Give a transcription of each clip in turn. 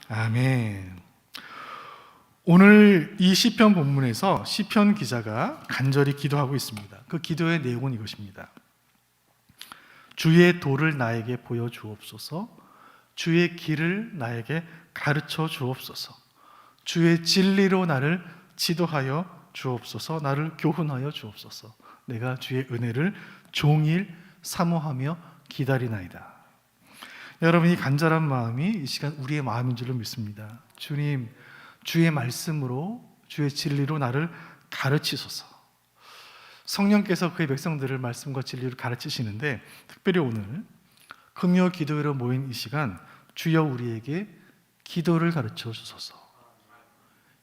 아멘. 오늘 이 시편 본문에서 시편 기자가 간절히 기도하고 있습니다. 그 기도의 내용은 이것입니다. 주의 도를 나에게 보여 주옵소서. 주의 길을 나에게 가르쳐 주옵소서. 주의 진리로 나를 지도하여 주옵소서. 나를 교훈하여 주옵소서. 내가 주의 은혜를 종일 사모하며 기다리나이다. 여러분, 이 간절한 마음이 이 시간 우리의 마음인 줄로 믿습니다. 주님, 주의 말씀으로, 주의 진리로 나를 가르치소서. 성령께서 그의 백성들을 말씀과 진리로 가르치시는데, 특별히 오늘 금요 기도회로 모인 이 시간, 주여 우리에게 기도를 가르쳐 주소서.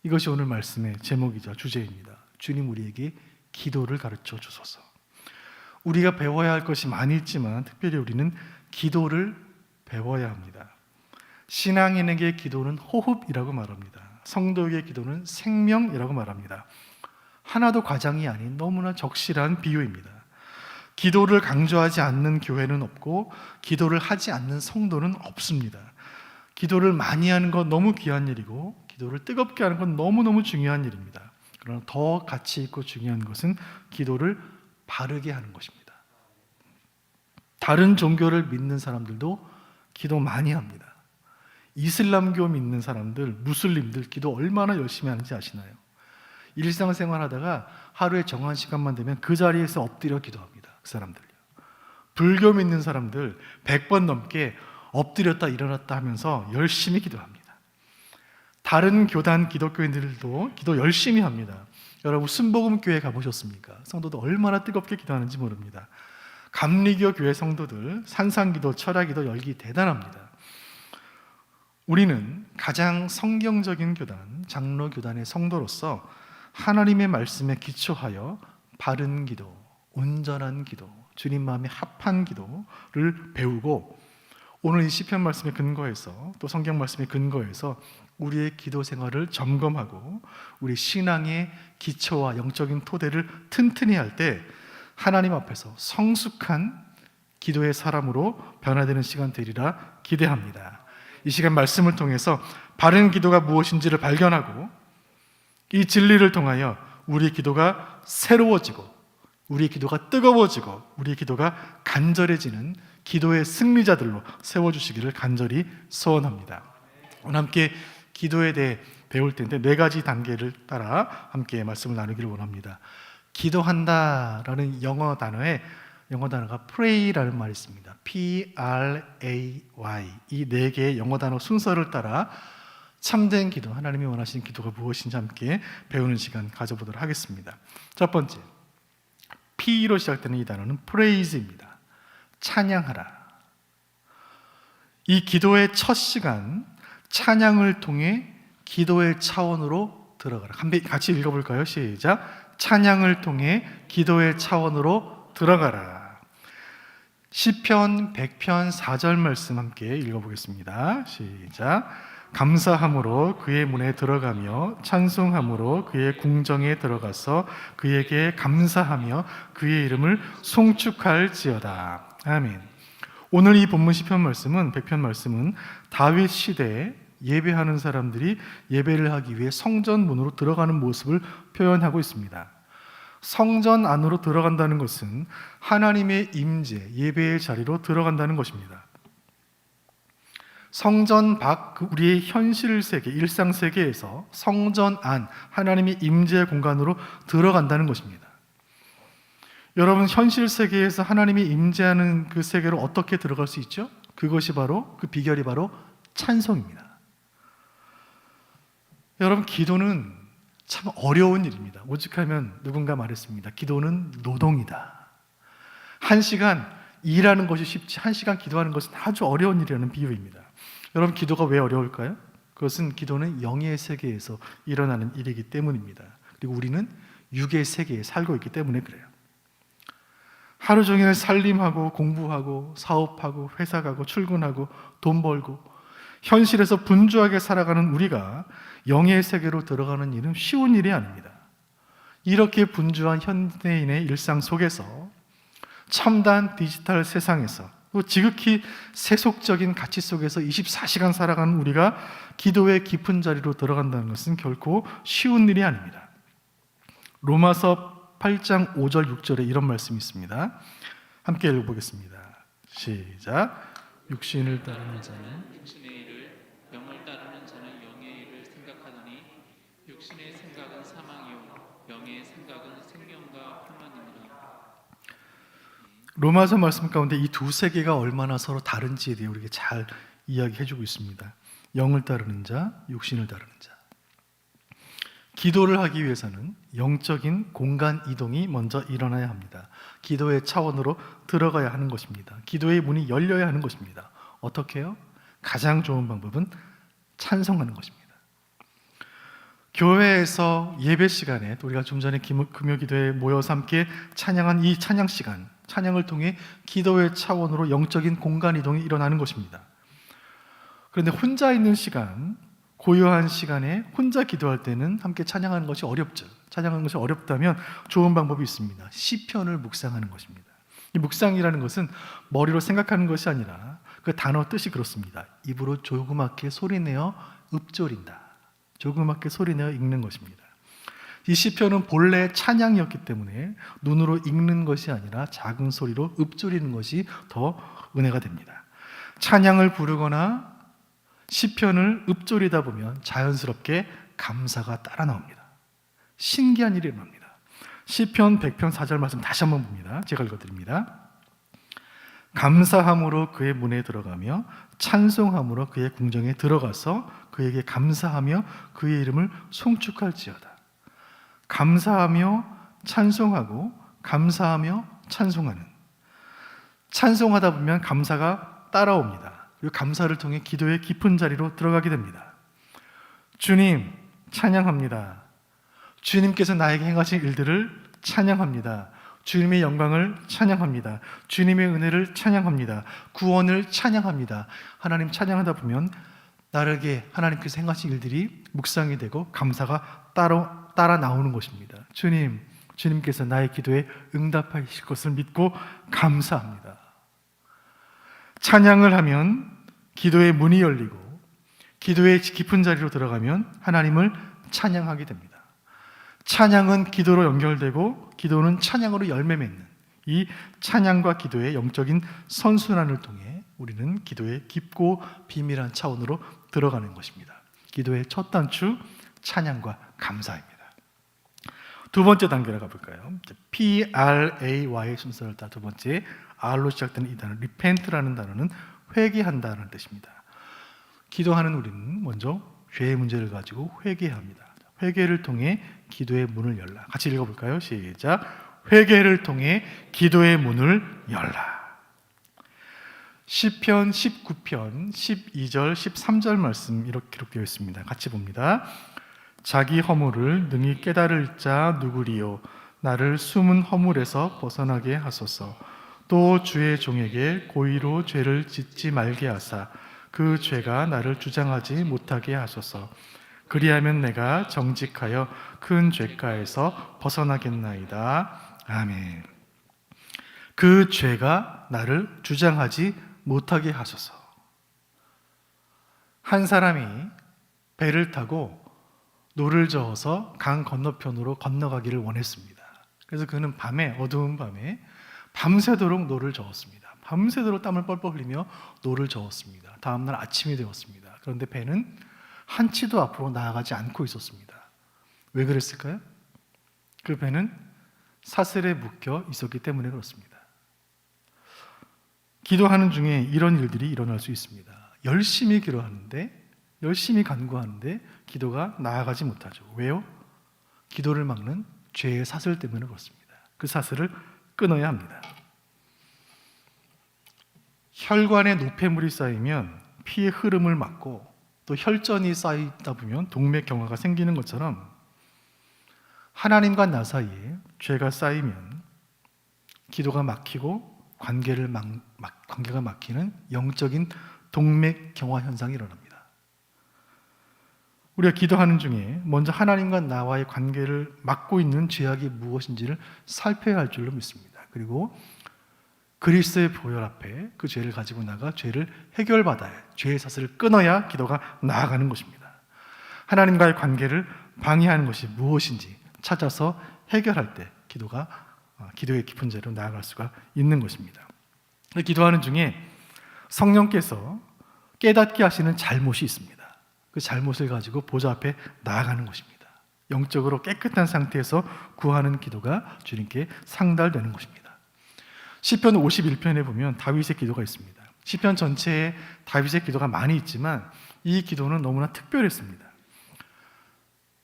이것이 오늘 말씀의 제목이자 주제입니다. 주님, 우리에게 기도를 가르쳐 주소서. 우리가 배워야 할 것이 많이 있지만 특별히 우리는 기도를 배워야 합니다. 신앙인에게 기도는 호흡이라고 말합니다. 성도에게 기도는 생명이라고 말합니다. 하나도 과장이 아닌 너무나 적실한 비유입니다. 기도를 강조하지 않는 교회는 없고 기도를 하지 않는 성도는 없습니다. 기도를 많이 하는 건 너무 귀한 일이고 기도를 뜨겁게 하는 건 너무너무 중요한 일입니다. 그러나 더 가치 있고 중요한 것은 기도를 바르게 하는 것입니다. 다른 종교를 믿는 사람들도 기도 많이 합니다. 이슬람교 믿는 사람들, 무슬림들 기도 얼마나 열심히 하는지 아시나요? 일상생활 하다가 하루에 정한 시간만 되면 그 자리에서 엎드려 기도합니다. 그 사람들요. 불교 믿는 사람들 100번 넘게 엎드렸다 일어났다 하면서 열심히 기도합니다. 다른 교단 기독교인들도 기도 열심히 합니다. 여러분, 순복음교회 가보셨습니까? 성도들 얼마나 뜨겁게 기도하는지 모릅니다. 감리교 교회 성도들 산상기도, 철야기도 열기 대단합니다. 우리는 가장 성경적인 교단, 장로교단의 성도로서 하나님의 말씀에 기초하여 바른 기도, 온전한 기도, 주님 마음에 합한 기도를 배우고 오늘 이 시편 말씀에 근거해서 또 성경 말씀에 근거해서 우리의 기도 생활을 점검하고 우리 신앙의 기초와 영적인 토대를 튼튼히 할 때 하나님 앞에서 성숙한 기도의 사람으로 변화되는 시간 되리라 기대합니다. 이 시간 말씀을 통해서 바른 기도가 무엇인지를 발견하고 이 진리를 통하여 우리 기도가 새로워지고 우리 기도가 뜨거워지고 우리 기도가 간절해지는 기도의 승리자들로 세워주시기를 간절히 소원합니다. 오늘 함께 기도에 대해 배울 텐데 4가지 단계를 따라 함께 말씀을 나누기를 원합니다. 기도한다라는 영어 단어가 pray라는 말이 있습니다. P-R-A-Y. 이 4개의 영어 단어 순서를 따라 참된 기도, 하나님이 원하시는 기도가 무엇인지 함께 배우는 시간 가져보도록 하겠습니다. 첫 번째, P로 시작되는 이 단어는 praise입니다. 찬양하라. 이 기도의 첫 시간, 찬양을 통해 기도의 차원으로 들어가라. 같이 읽어볼까요? 시작. 찬양을 통해 기도의 차원으로 들어가라. 시편 100편 4절 말씀 함께 읽어보겠습니다. 시작. 감사함으로 그의 문에 들어가며 찬송함으로 그의 궁정에 들어가서 그에게 감사하며 그의 이름을 송축할지어다. 아멘. 오늘 이 본문 시편 말씀은 100편 말씀은 다윗 시대에 예배하는 사람들이 예배를 하기 위해 성전 문으로 들어가는 모습을 표현하고 있습니다. 성전 안으로 들어간다는 것은 하나님의 임재, 예배의 자리로 들어간다는 것입니다. 성전 밖 우리의 현실 세계, 일상 세계에서 성전 안, 하나님의 임재 공간으로 들어간다는 것입니다. 여러분, 현실 세계에서 하나님이 임재하는 그 세계로 어떻게 들어갈 수 있죠? 그것이 바로, 그 비결이 바로 찬송입니다. 여러분, 기도는 참 어려운 일입니다. 오죽하면 누군가 말했습니다. 기도는 노동이다. 1시간 일하는 것이 쉽지 1시간 기도하는 것은 아주 어려운 일이라는 비유입니다. 여러분, 기도가 왜 어려울까요? 그것은 기도는 영의 세계에서 일어나는 일이기 때문입니다. 그리고 우리는 육의 세계에 살고 있기 때문에 그래요. 하루 종일 살림하고 공부하고 사업하고 회사 가고 출근하고 돈 벌고 현실에서 분주하게 살아가는 우리가 영의 세계로 들어가는 일은 쉬운 일이 아닙니다. 이렇게 분주한 현대인의 일상 속에서 첨단 디지털 세상에서 또 지극히 세속적인 가치 속에서 24시간 살아가는 우리가 기도의 깊은 자리로 들어간다는 것은 결코 쉬운 일이 아닙니다. 로마서 8장 5절 6절에 이런 말씀이 있습니다. 함께 읽어보겠습니다. 시작. 육신을 따르는 자는 육신의 일을, 영을 따르는 자는 영의 일을 생각하더니 육신의 생각은 사망이요 영의 생각은 생명과 평안이니라. 로마서 말씀 가운데 이 두 세계가 얼마나 서로 다른지에 대해 우리에게 잘 이야기해주고 있습니다. 영을 따르는 자, 육신을 따르는 자. 기도를 하기 위해서는 영적인 공간 이동이 먼저 일어나야 합니다. 기도의 차원으로 들어가야 하는 것입니다. 기도의 문이 열려야 하는 것입니다. 어떻게 해요? 가장 좋은 방법은 찬송하는 것입니다. 교회에서 예배 시간에 우리가 좀 전에 금요기도에 모여서 함께 찬양한 이 찬양 시간, 찬양을 통해 기도의 차원으로 영적인 공간 이동이 일어나는 것입니다. 그런데 혼자 있는 시간, 고요한 시간에 혼자 기도할 때는 함께 찬양하는 것이 어렵죠. 찬양하는 것이 어렵다면 좋은 방법이 있습니다. 시편을 묵상하는 것입니다. 이 묵상이라는 것은 머리로 생각하는 것이 아니라 그 단어 뜻이 그렇습니다. 입으로 조그맣게 소리내어 읊조린다. 조그맣게 소리내어 읽는 것입니다. 이 시편은 본래 찬양이었기 때문에 눈으로 읽는 것이 아니라 작은 소리로 읊조리는 것이 더 은혜가 됩니다. 찬양을 부르거나 시편을 읊조리다 보면 자연스럽게 감사가 따라 나옵니다. 신기한 일이 일어납니다. 시편 100편 4절 말씀 다시 한번 봅니다. 제가 읽어드립니다. 감사함으로 그의 문에 들어가며 찬송함으로 그의 궁정에 들어가서 그에게 감사하며 그의 이름을 송축할지어다. 감사하며 찬송하고 감사하며 찬송하는, 찬송하다 보면 감사가 따라옵니다. 그리고 감사를 통해 기도의 깊은 자리로 들어가게 됩니다. 주님 찬양합니다. 주님께서 나에게 행하신 일들을 찬양합니다. 주님의 영광을 찬양합니다. 주님의 은혜를 찬양합니다. 구원을 찬양합니다. 하나님 찬양하다 보면 나에게 하나님께서 행하신 일들이 묵상이 되고 감사가 따라 나오는 것입니다. 주님께서 나의 기도에 응답하실 것을 믿고 감사합니다. 찬양을 하면 기도의 문이 열리고 기도의 깊은 자리로 들어가면 하나님을 찬양하게 됩니다. 찬양은 기도로 연결되고 기도는 찬양으로 열매 맺는 이 찬양과 기도의 영적인 선순환을 통해 우리는 기도의 깊고 비밀한 차원으로 들어가는 것입니다. 기도의 첫 단추 찬양과 감사입니다. 두 번째 단계로 가볼까요? PRAY 순서를 따라 두 번째 R로 시작되는 이 단어 repent라는 단어는 회개한다는 뜻입니다. 기도하는 우리는 먼저 죄의 문제를 가지고 회개합니다. 회개를 통해 기도의 문을 열라. 같이 읽어볼까요? 시작. 회개를 통해 기도의 문을 열라. 시편 19편 12절 13절 말씀 이렇게 기록되어 있습니다. 같이 봅니다. 자기 허물을 능히 깨달을 자 누구리요? 나를 숨은 허물에서 벗어나게 하소서. 또 주의 종에게 고의로 죄를 짓지 말게 하사 그 죄가 나를 주장하지 못하게 하소서. 그리하면 내가 정직하여 큰 죄가에서 벗어나겠나이다. 아멘. 그 죄가 나를 주장하지 못하게 하소서. 한 사람이 배를 타고 노를 저어서 강 건너편으로 건너가기를 원했습니다. 그래서 그는 밤에, 어두운 밤에 밤새도록 노를 저었습니다. 밤새도록 땀을 뻘뻘 흘리며 노를 저었습니다. 다음날 아침이 되었습니다. 그런데 배는 한치도 앞으로 나아가지 않고 있었습니다. 왜 그랬을까요? 그 배는 사슬에 묶여 있었기 때문에 그렇습니다. 기도하는 중에 이런 일들이 일어날 수 있습니다. 열심히 기도하는데, 열심히 간구하는데 기도가 나아가지 못하죠. 왜요? 기도를 막는 죄의 사슬 때문에 그렇습니다. 그 사슬을 끊어야 합니다. 혈관에 노폐물이 쌓이면 피의 흐름을 막고 또 혈전이 쌓이다 보면 동맥경화가 생기는 것처럼 하나님과 나 사이에 죄가 쌓이면 기도가 막히고 관계가 막히는 영적인 동맥경화 현상이 일어납니다. 우리가 기도하는 중에 먼저 하나님과 나와의 관계를 막고 있는 죄악이 무엇인지를 살펴야 할 줄로 믿습니다. 그리고 그리스도의 보혈 앞에 그 죄를 가지고 나가 죄를 해결받아야, 죄의 사슬을 끊어야 기도가 나아가는 것입니다. 하나님과의 관계를 방해하는 것이 무엇인지 찾아서 해결할 때 기도의 깊은 죄로 나아갈 수가 있는 것입니다. 기도하는 중에 성령께서 깨닫게 하시는 잘못이 있습니다. 그 잘못을 가지고 보좌 앞에 나아가는 것입니다. 영적으로 깨끗한 상태에서 구하는 기도가 주님께 상달되는 것입니다. 시편 51편에 보면 다윗의 기도가 있습니다. 시편 전체에 다윗의 기도가 많이 있지만 이 기도는 너무나 특별했습니다.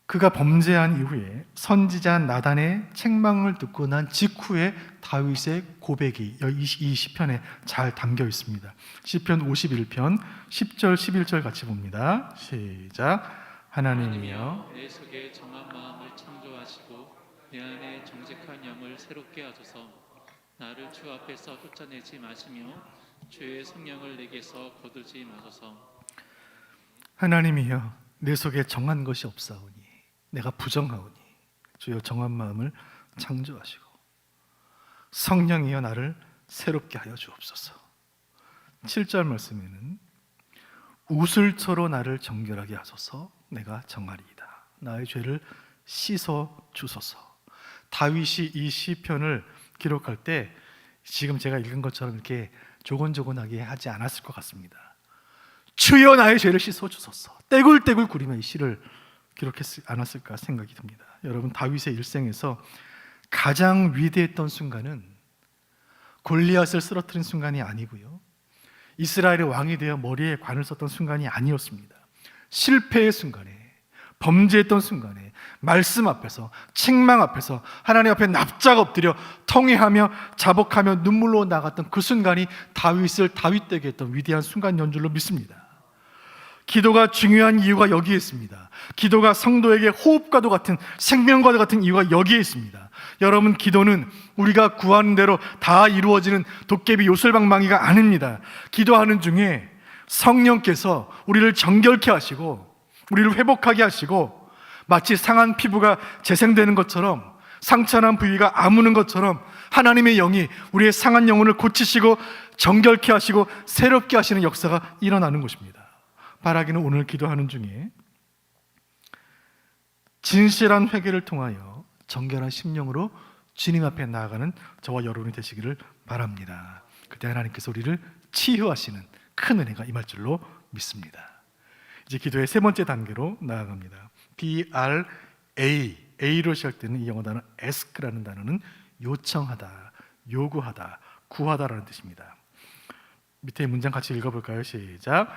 그가 범죄한 이후에 선지자 나단의 책망을 듣고 난 직후에 다윗의 고백이 이 시편에 잘 담겨 있습니다. 시편 51편 10절 11절 같이 봅니다. 시작. 하나님이여 내 속에 정한 마음을 창조하시고 내 안에 정직한 영을 새롭게 하소서. 나를 주 앞에서 쫓아내지 마시며 주의 성령을 내게서 거두지 마소서. 하나님이여 내 속에 정한 것이 없사오니 내가 부정하오니 주여 정한 마음을 창조하시고 성령이여 나를 새롭게 하여 주옵소서. 7절 말씀에는 우슬초로 나를 정결하게 하소서. 내가 정하리이다. 나의 죄를 씻어 주소서. 다윗이 이 시편을 기록할 때 지금 제가 읽은 것처럼 이렇게 조곤조곤하게 하지 않았을 것 같습니다. 주여 나의 죄를 씻어 주소서. 떼굴떼굴 구리며 이 시를 기록했지 않았을까 생각이 듭니다. 여러분, 다윗의 일생에서 가장 위대했던 순간은 골리앗을 쓰러뜨린 순간이 아니고요, 이스라엘의 왕이 되어 머리에 관을 썼던 순간이 아니었습니다. 실패의 순간에, 범죄했던 순간에, 말씀 앞에서, 책망 앞에서 하나님 앞에 납작 엎드려 통회하며 자복하며 눈물로 나갔던 그 순간이 다윗을 다윗되게 했던 위대한 순간인 줄로 믿습니다. 기도가 중요한 이유가 여기에 있습니다. 기도가 성도에게 호흡과도 같은, 생명과도 같은 이유가 여기에 있습니다. 여러분, 기도는 우리가 구하는 대로 다 이루어지는 도깨비 요술방망이가 아닙니다. 기도하는 중에 성령께서 우리를 정결케 하시고 우리를 회복하게 하시고, 마치 상한 피부가 재생되는 것처럼, 상처난 부위가 아무는 것처럼 하나님의 영이 우리의 상한 영혼을 고치시고 정결케 하시고 새롭게 하시는 역사가 일어나는 것입니다. 바라기는 오늘 기도하는 중에 진실한 회개를 통하여 정결한 심령으로 주님 앞에 나아가는 저와 여러분이 되시기를 바랍니다. 그때 하나님께서 우리를 치유하시는 큰 은혜가 임할 줄로 믿습니다. 이제 기도의 세 번째 단계로 나아갑니다. A로 시작되는 이 영어 단어 ask라는 단어는 요청하다, 요구하다, 구하다라는 뜻입니다. 밑에 문장 같이 읽어볼까요? 시작.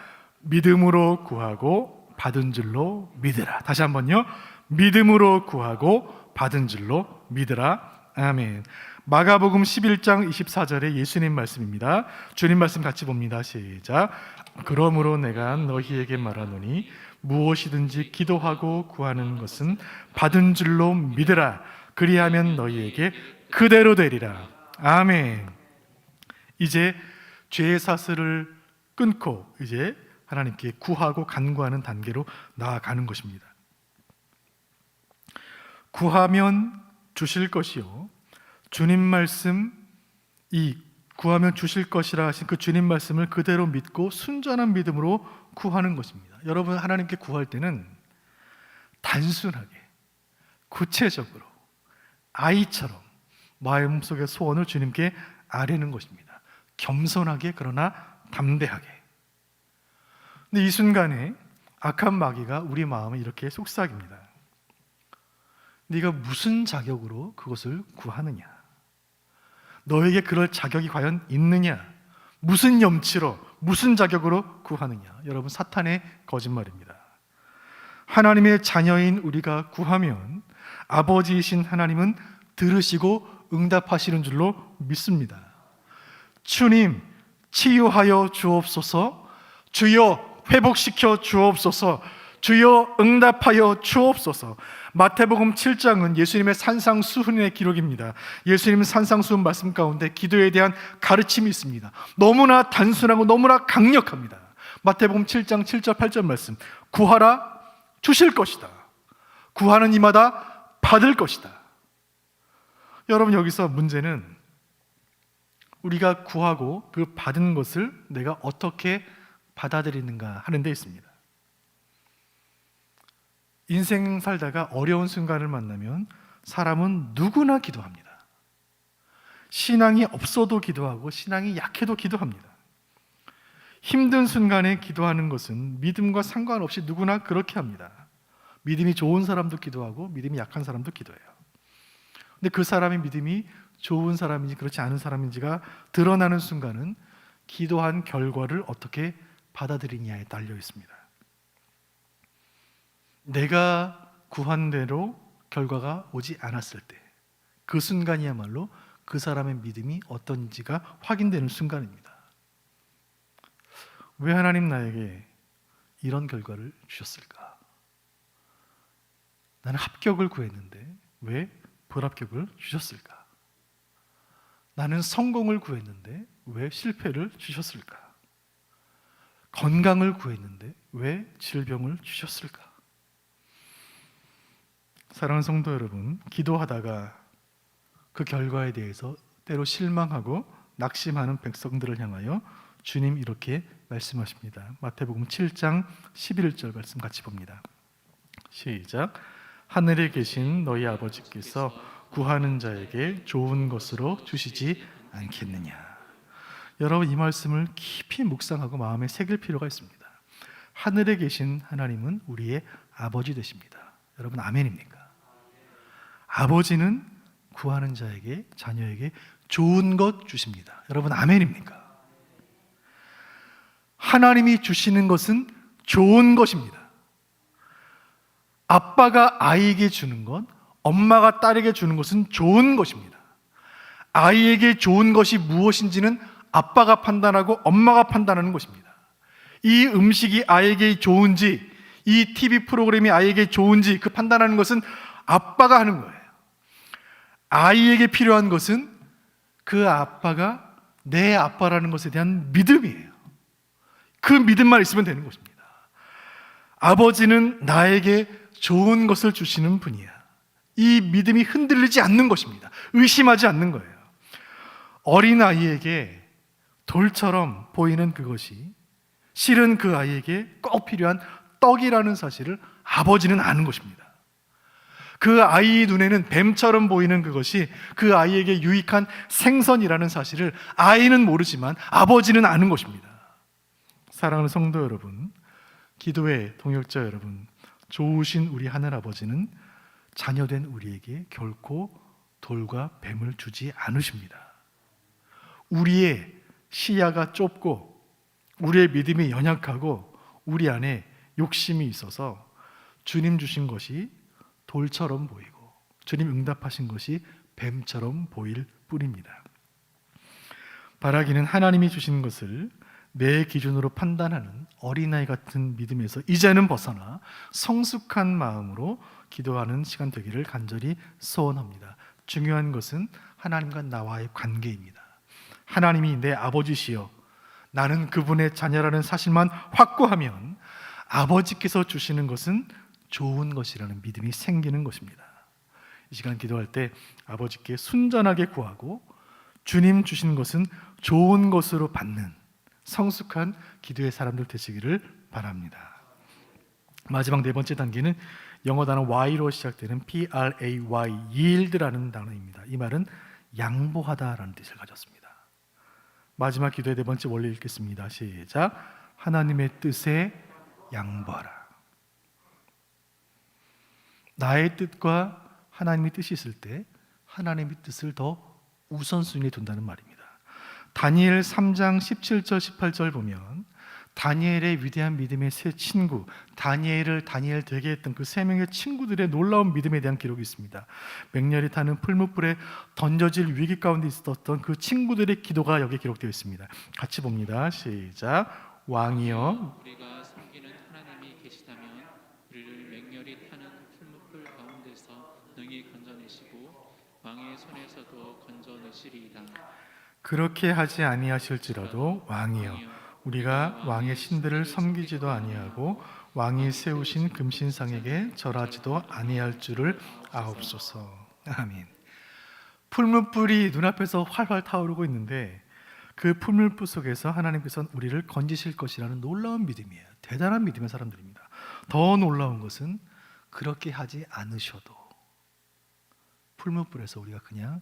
믿음으로 구하고 받은 줄로 믿으라. 다시 한번요. 믿음으로 구하고 받은 줄로 믿으라. 아멘. 마가복음 11장 24절에 예수님 말씀입니다. 주님 말씀 같이 봅니다. 시작. 그러므로 내가 너희에게 말하노니 무엇이든지 기도하고 구하는 것은 받은 줄로 믿으라. 그리하면 너희에게 그대로 되리라. 아멘. 이제 죄의 사슬을 끊고 이제 하나님께 구하고 간구하는 단계로 나아가는 것입니다. 구하면 주실 것이요, 주님 말씀, 이 구하면 주실 것이라 하신 그 주님 말씀을 그대로 믿고 순전한 믿음으로 구하는 것입니다. 여러분, 하나님께 구할 때는 단순하게, 구체적으로, 아이처럼 마음속의 소원을 주님께 아뢰는 것입니다. 겸손하게, 그러나 담대하게. 근데 이 순간에 악한 마귀가 우리 마음을 이렇게 속삭입니다. 네가 무슨 자격으로 그것을 구하느냐? 너에게 그럴 자격이 과연 있느냐? 무슨 염치로, 무슨 자격으로 구하느냐? 여러분, 사탄의 거짓말입니다. 하나님의 자녀인 우리가 구하면 아버지이신 하나님은 들으시고 응답하시는 줄로 믿습니다. 주님, 치유하여 주옵소서. 주여, 회복시켜 주옵소서. 주여, 응답하여 주옵소서. 마태복음 7장은 예수님의 산상수훈의 기록입니다. 예수님은 산상수훈 말씀 가운데 기도에 대한 가르침이 있습니다. 너무나 단순하고 너무나 강력합니다. 마태복음 7장 7절 8절 말씀, 구하라 주실 것이다. 구하는 이마다 받을 것이다. 여러분, 여기서 문제는 우리가 구하고 그 받은 것을 내가 어떻게 받아들이는가 하는 데 있습니다. 인생 살다가 어려운 순간을 만나면 사람은 누구나 기도합니다. 신앙이 없어도 기도하고 신앙이 약해도 기도합니다. 힘든 순간에 기도하는 것은 믿음과 상관없이 누구나 그렇게 합니다. 믿음이 좋은 사람도 기도하고 믿음이 약한 사람도 기도해요. 근데 그 사람의 믿음이 좋은 사람인지 그렇지 않은 사람인지가 드러나는 순간은 기도한 결과를 어떻게 받아들이냐에 달려 있습니다. 내가 구한 대로 결과가 오지 않았을 때 그 순간이야말로 그 사람의 믿음이 어떤지가 확인되는 순간입니다. 왜 하나님 나에게 이런 결과를 주셨을까? 나는 합격을 구했는데 왜 불합격을 주셨을까? 나는 성공을 구했는데 왜 실패를 주셨을까? 건강을 구했는데 왜 질병을 주셨을까? 사랑하는 성도 여러분, 기도하다가 그 결과에 대해서 때로 실망하고 낙심하는 백성들을 향하여 주님 이렇게 말씀하십니다. 마태복음 7장 11절 말씀 같이 봅니다. 시작. 하늘에 계신 너희 아버지께서 구하는 자에게 좋은 것으로 주시지 않겠느냐. 여러분, 이 말씀을 깊이 묵상하고 마음에 새길 필요가 있습니다. 하늘에 계신 하나님은 우리의 아버지 되십니다. 여러분, 아멘입니까? 아버지는 구하는 자에게, 자녀에게 좋은 것 주십니다. 여러분, 아멘입니까? 하나님이 주시는 것은 좋은 것입니다. 아빠가 아이에게 주는 것, 엄마가 딸에게 주는 것은 좋은 것입니다. 아이에게 좋은 것이 무엇인지는 아빠가 판단하고 엄마가 판단하는 것입니다. 이 음식이 아이에게 좋은지, 이 TV 프로그램이 아이에게 좋은지 그 판단하는 것은 아빠가 하는 거예요. 아이에게 필요한 것은 그 아빠가 내 아빠라는 것에 대한 믿음이에요. 그 믿음만 있으면 되는 것입니다. 아버지는 나에게 좋은 것을 주시는 분이야. 이 믿음이 흔들리지 않는 것입니다. 의심하지 않는 거예요. 어린아이에게 돌처럼 보이는 그것이 실은 그 아이에게 꼭 필요한 떡이라는 사실을 아버지는 아는 것입니다. 그 아이 눈에는 뱀처럼 보이는 그것이 그 아이에게 유익한 생선이라는 사실을 아이는 모르지만 아버지는 아는 것입니다. 사랑하는 성도 여러분, 기도의 동역자 여러분, 좋으신 우리 하늘아버지는 자녀된 우리에게 결코 돌과 뱀을 주지 않으십니다. 우리의 시야가 좁고 우리의 믿음이 연약하고 우리 안에 욕심이 있어서 주님 주신 것이 돌처럼 보이고 주님 응답하신 것이 뱀처럼 보일 뿐입니다. 바라기는 하나님이 주신 것을 내 기준으로 판단하는 어린아이 같은 믿음에서 이제는 벗어나 성숙한 마음으로 기도하는 시간 되기를 간절히 소원합니다. 중요한 것은 하나님과 나와의 관계입니다. 하나님이 내 아버지시여 나는 그분의 자녀라는 사실만 확고하면 아버지께서 주시는 것은 좋은 것이라는 믿음이 생기는 것입니다. 이 시간 기도할 때 아버지께 순전하게 구하고 주님 주신 것은 좋은 것으로 받는 성숙한 기도의 사람들 되시기를 바랍니다. 마지막 네 번째 단계는 영어 단어 Y로 시작되는 P-R-A-Y, yield라는 단어입니다. 이 말은 양보하다라는 뜻을 가졌습니다. 마지막 기도의 네 번째 원리 읽겠습니다. 시작. 하나님의 뜻에 양보하라. 나의 뜻과 하나님의 뜻이 있을 때 하나님의 뜻을 더 우선순위에 둔다는 말입니다. 다니엘 3장 17절 18절 보면 다니엘의 위대한 믿음의 세 친구, 다니엘을 다니엘 되게 했던 그 세 명의 친구들의 놀라운 믿음에 대한 기록이 있습니다. 맹렬히 타는 풀무불에 던져질 위기 가운데 있었던 그 친구들의 기도가 여기 기록되어 있습니다. 같이 봅니다. 시작. 왕이여, 우리가 섬기는 하나님이 계시다면 우리를 맹렬히 타는 풀무불 가운데서 능히 건져내시고 왕의 손에서도 건져내시리이다. 그렇게 하지 아니하실지라도 왕이여, 우리가 왕의 신들을 섬기지도 아니하고 왕이 세우신 금신상에게 절하지도 아니할 줄을 아옵소서. 아멘. 풀무불이 눈앞에서 활활 타오르고 있는데 그 풀물불 속에서 하나님께서는 우리를 건지실 것이라는 놀라운 믿음이에요. 대단한 믿음의 사람들입니다. 더 놀라운 것은 그렇게 하지 않으셔도, 풀물불에서 우리가 그냥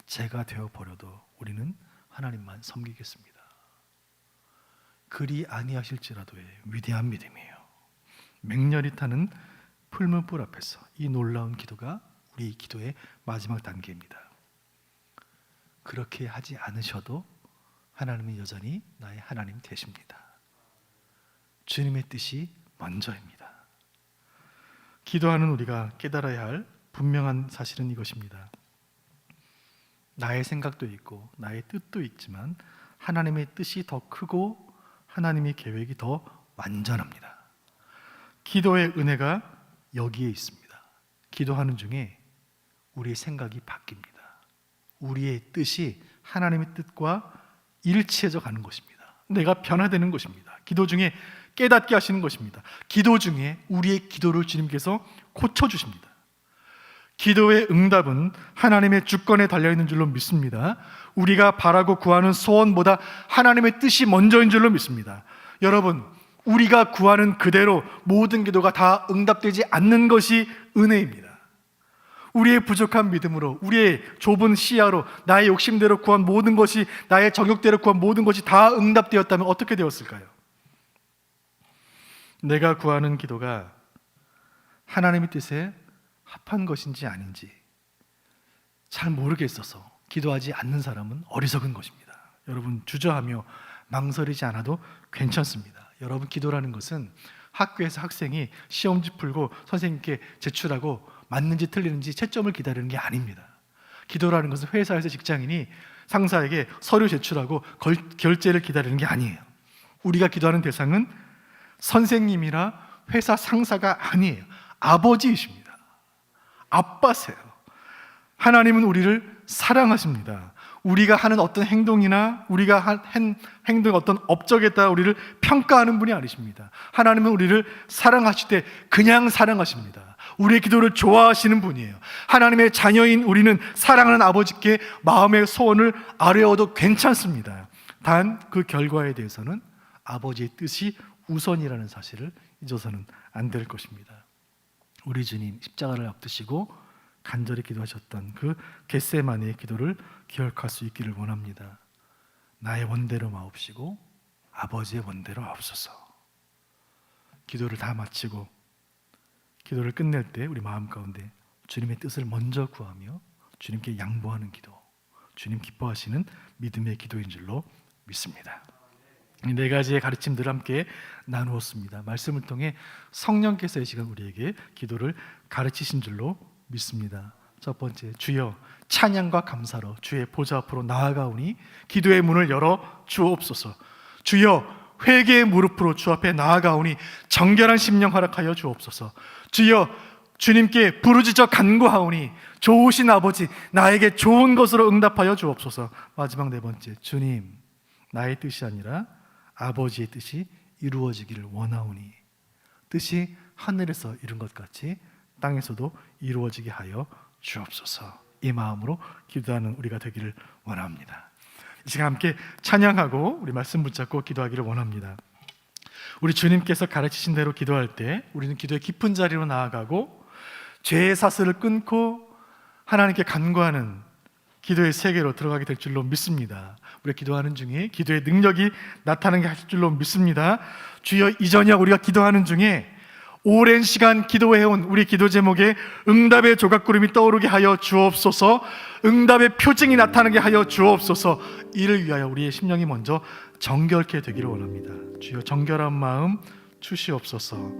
재가 되어 버려도 우리는 하나님만 섬기겠습니다. 그리 아니하실지라도의 위대한 믿음이에요. 맹렬히 타는 풀물불 앞에서 이 놀라운 기도가 우리 기도의 마지막 단계입니다. 그렇게 하지 않으셔도 하나님은 여전히 나의 하나님 되십니다. 주님의 뜻이 먼저입니다. 기도하는 우리가 깨달아야 할 분명한 사실은 이것입니다. 나의 생각도 있고 나의 뜻도 있지만 하나님의 뜻이 더 크고 하나님의 계획이 더 완전합니다. 기도의 은혜가 여기에 있습니다. 기도하는 중에 우리의 생각이 바뀝니다. 우리의 뜻이 하나님의 뜻과 일치해져 가는 것입니다. 내가 변화되는 것입니다. 기도 중에 깨닫게 하시는 것입니다. 기도 중에 우리의 기도를 주님께서 고쳐주십니다. 기도의 응답은 하나님의 주권에 달려있는 줄로 믿습니다. 우리가 바라고 구하는 소원보다 하나님의 뜻이 먼저인 줄로 믿습니다. 여러분, 우리가 구하는 그대로 모든 기도가 다 응답되지 않는 것이 은혜입니다. 우리의 부족한 믿음으로, 우리의 좁은 시야로, 나의 욕심대로 구한 모든 것이, 나의 정욕대로 구한 모든 것이 다 응답되었다면 어떻게 되었을까요? 내가 구하는 기도가 하나님의 뜻에 합한 것인지 아닌지 잘 모르겠어서 기도하지 않는 사람은 어리석은 것입니다. 여러분, 주저하며 망설이지 않아도 괜찮습니다. 여러분, 기도라는 것은 학교에서 학생이 시험지 풀고 선생님께 제출하고 맞는지 틀리는지 채점을 기다리는 게 아닙니다. 기도라는 것은 회사에서 직장인이 상사에게 서류 제출하고 결제를 기다리는 게 아니에요. 우리가 기도하는 대상은 선생님이나 회사 상사가 아니에요. 아버지이십니다. 아빠세요. 하나님은 우리를 사랑하십니다. 우리가 하는 어떤 행동이나 우리가 한 행동, 어떤 업적에 따라 우리를 평가하는 분이 아니십니다. 하나님은 우리를 사랑하실 때 그냥 사랑하십니다. 우리의 기도를 좋아하시는 분이에요. 하나님의 자녀인 우리는 사랑하는 아버지께 마음의 소원을 아뢰어도 괜찮습니다. 단 그 결과에 대해서는 아버지의 뜻이 우선이라는 사실을 잊어서는 안 될 것입니다. 우리 주님 십자가를 앞두시고 간절히 기도하셨던 그 겟세마네의 기도를 기억할 수 있기를 원합니다. 나의 원대로 마옵시고 아버지의 원대로 하옵소서. 기도를 다 마치고 기도를 끝낼 때 우리 마음 가운데 주님의 뜻을 먼저 구하며 주님께 양보하는 기도, 주님 기뻐하시는 믿음의 기도인 줄로 믿습니다. 이 네 가지의 가르침들을 함께 나누었습니다. 말씀을 통해 성령께서 이 시간 우리에게 기도를 가르치신 줄로 믿습니다. 첫 번째, 주여 찬양과 감사로 주의 보좌 앞으로 나아가오니 기도의 문을 열어 주옵소서. 주여 회개의 무릎으로 주 앞에 나아가오니 정결한 심령 허락하여 주옵소서. 주여 주님께 부르짖어 간구하오니 좋으신 아버지 나에게 좋은 것으로 응답하여 주옵소서. 마지막 네 번째, 주님 나의 뜻이 아니라 아버지의 뜻이 이루어지기를 원하오니 뜻이 하늘에서 이룬 것 같이 땅에서도 이루어지게 하여 주옵소서. 이 마음으로 기도하는 우리가 되기를 원합니다. 이 시간 함께 찬양하고 우리 말씀 붙잡고 기도하기를 원합니다. 우리 주님께서 가르치신 대로 기도할 때 우리는 기도의 깊은 자리로 나아가고 죄의 사슬을 끊고 하나님께 간구하는 기도의 세계로 들어가게 될 줄로 믿습니다. 우리가 기도하는 중에 기도의 능력이 나타나게 하실 줄로 믿습니다. 주여 이 저녁 우리가 기도하는 중에 오랜 시간 기도해온 우리 기도 제목에 응답의 조각구름이 떠오르게 하여 주옵소서. 응답의 표징이 나타나게 하여 주옵소서. 이를 위하여 우리의 심령이 먼저 정결케 되기를 원합니다. 주여 정결한 마음 주시옵소서.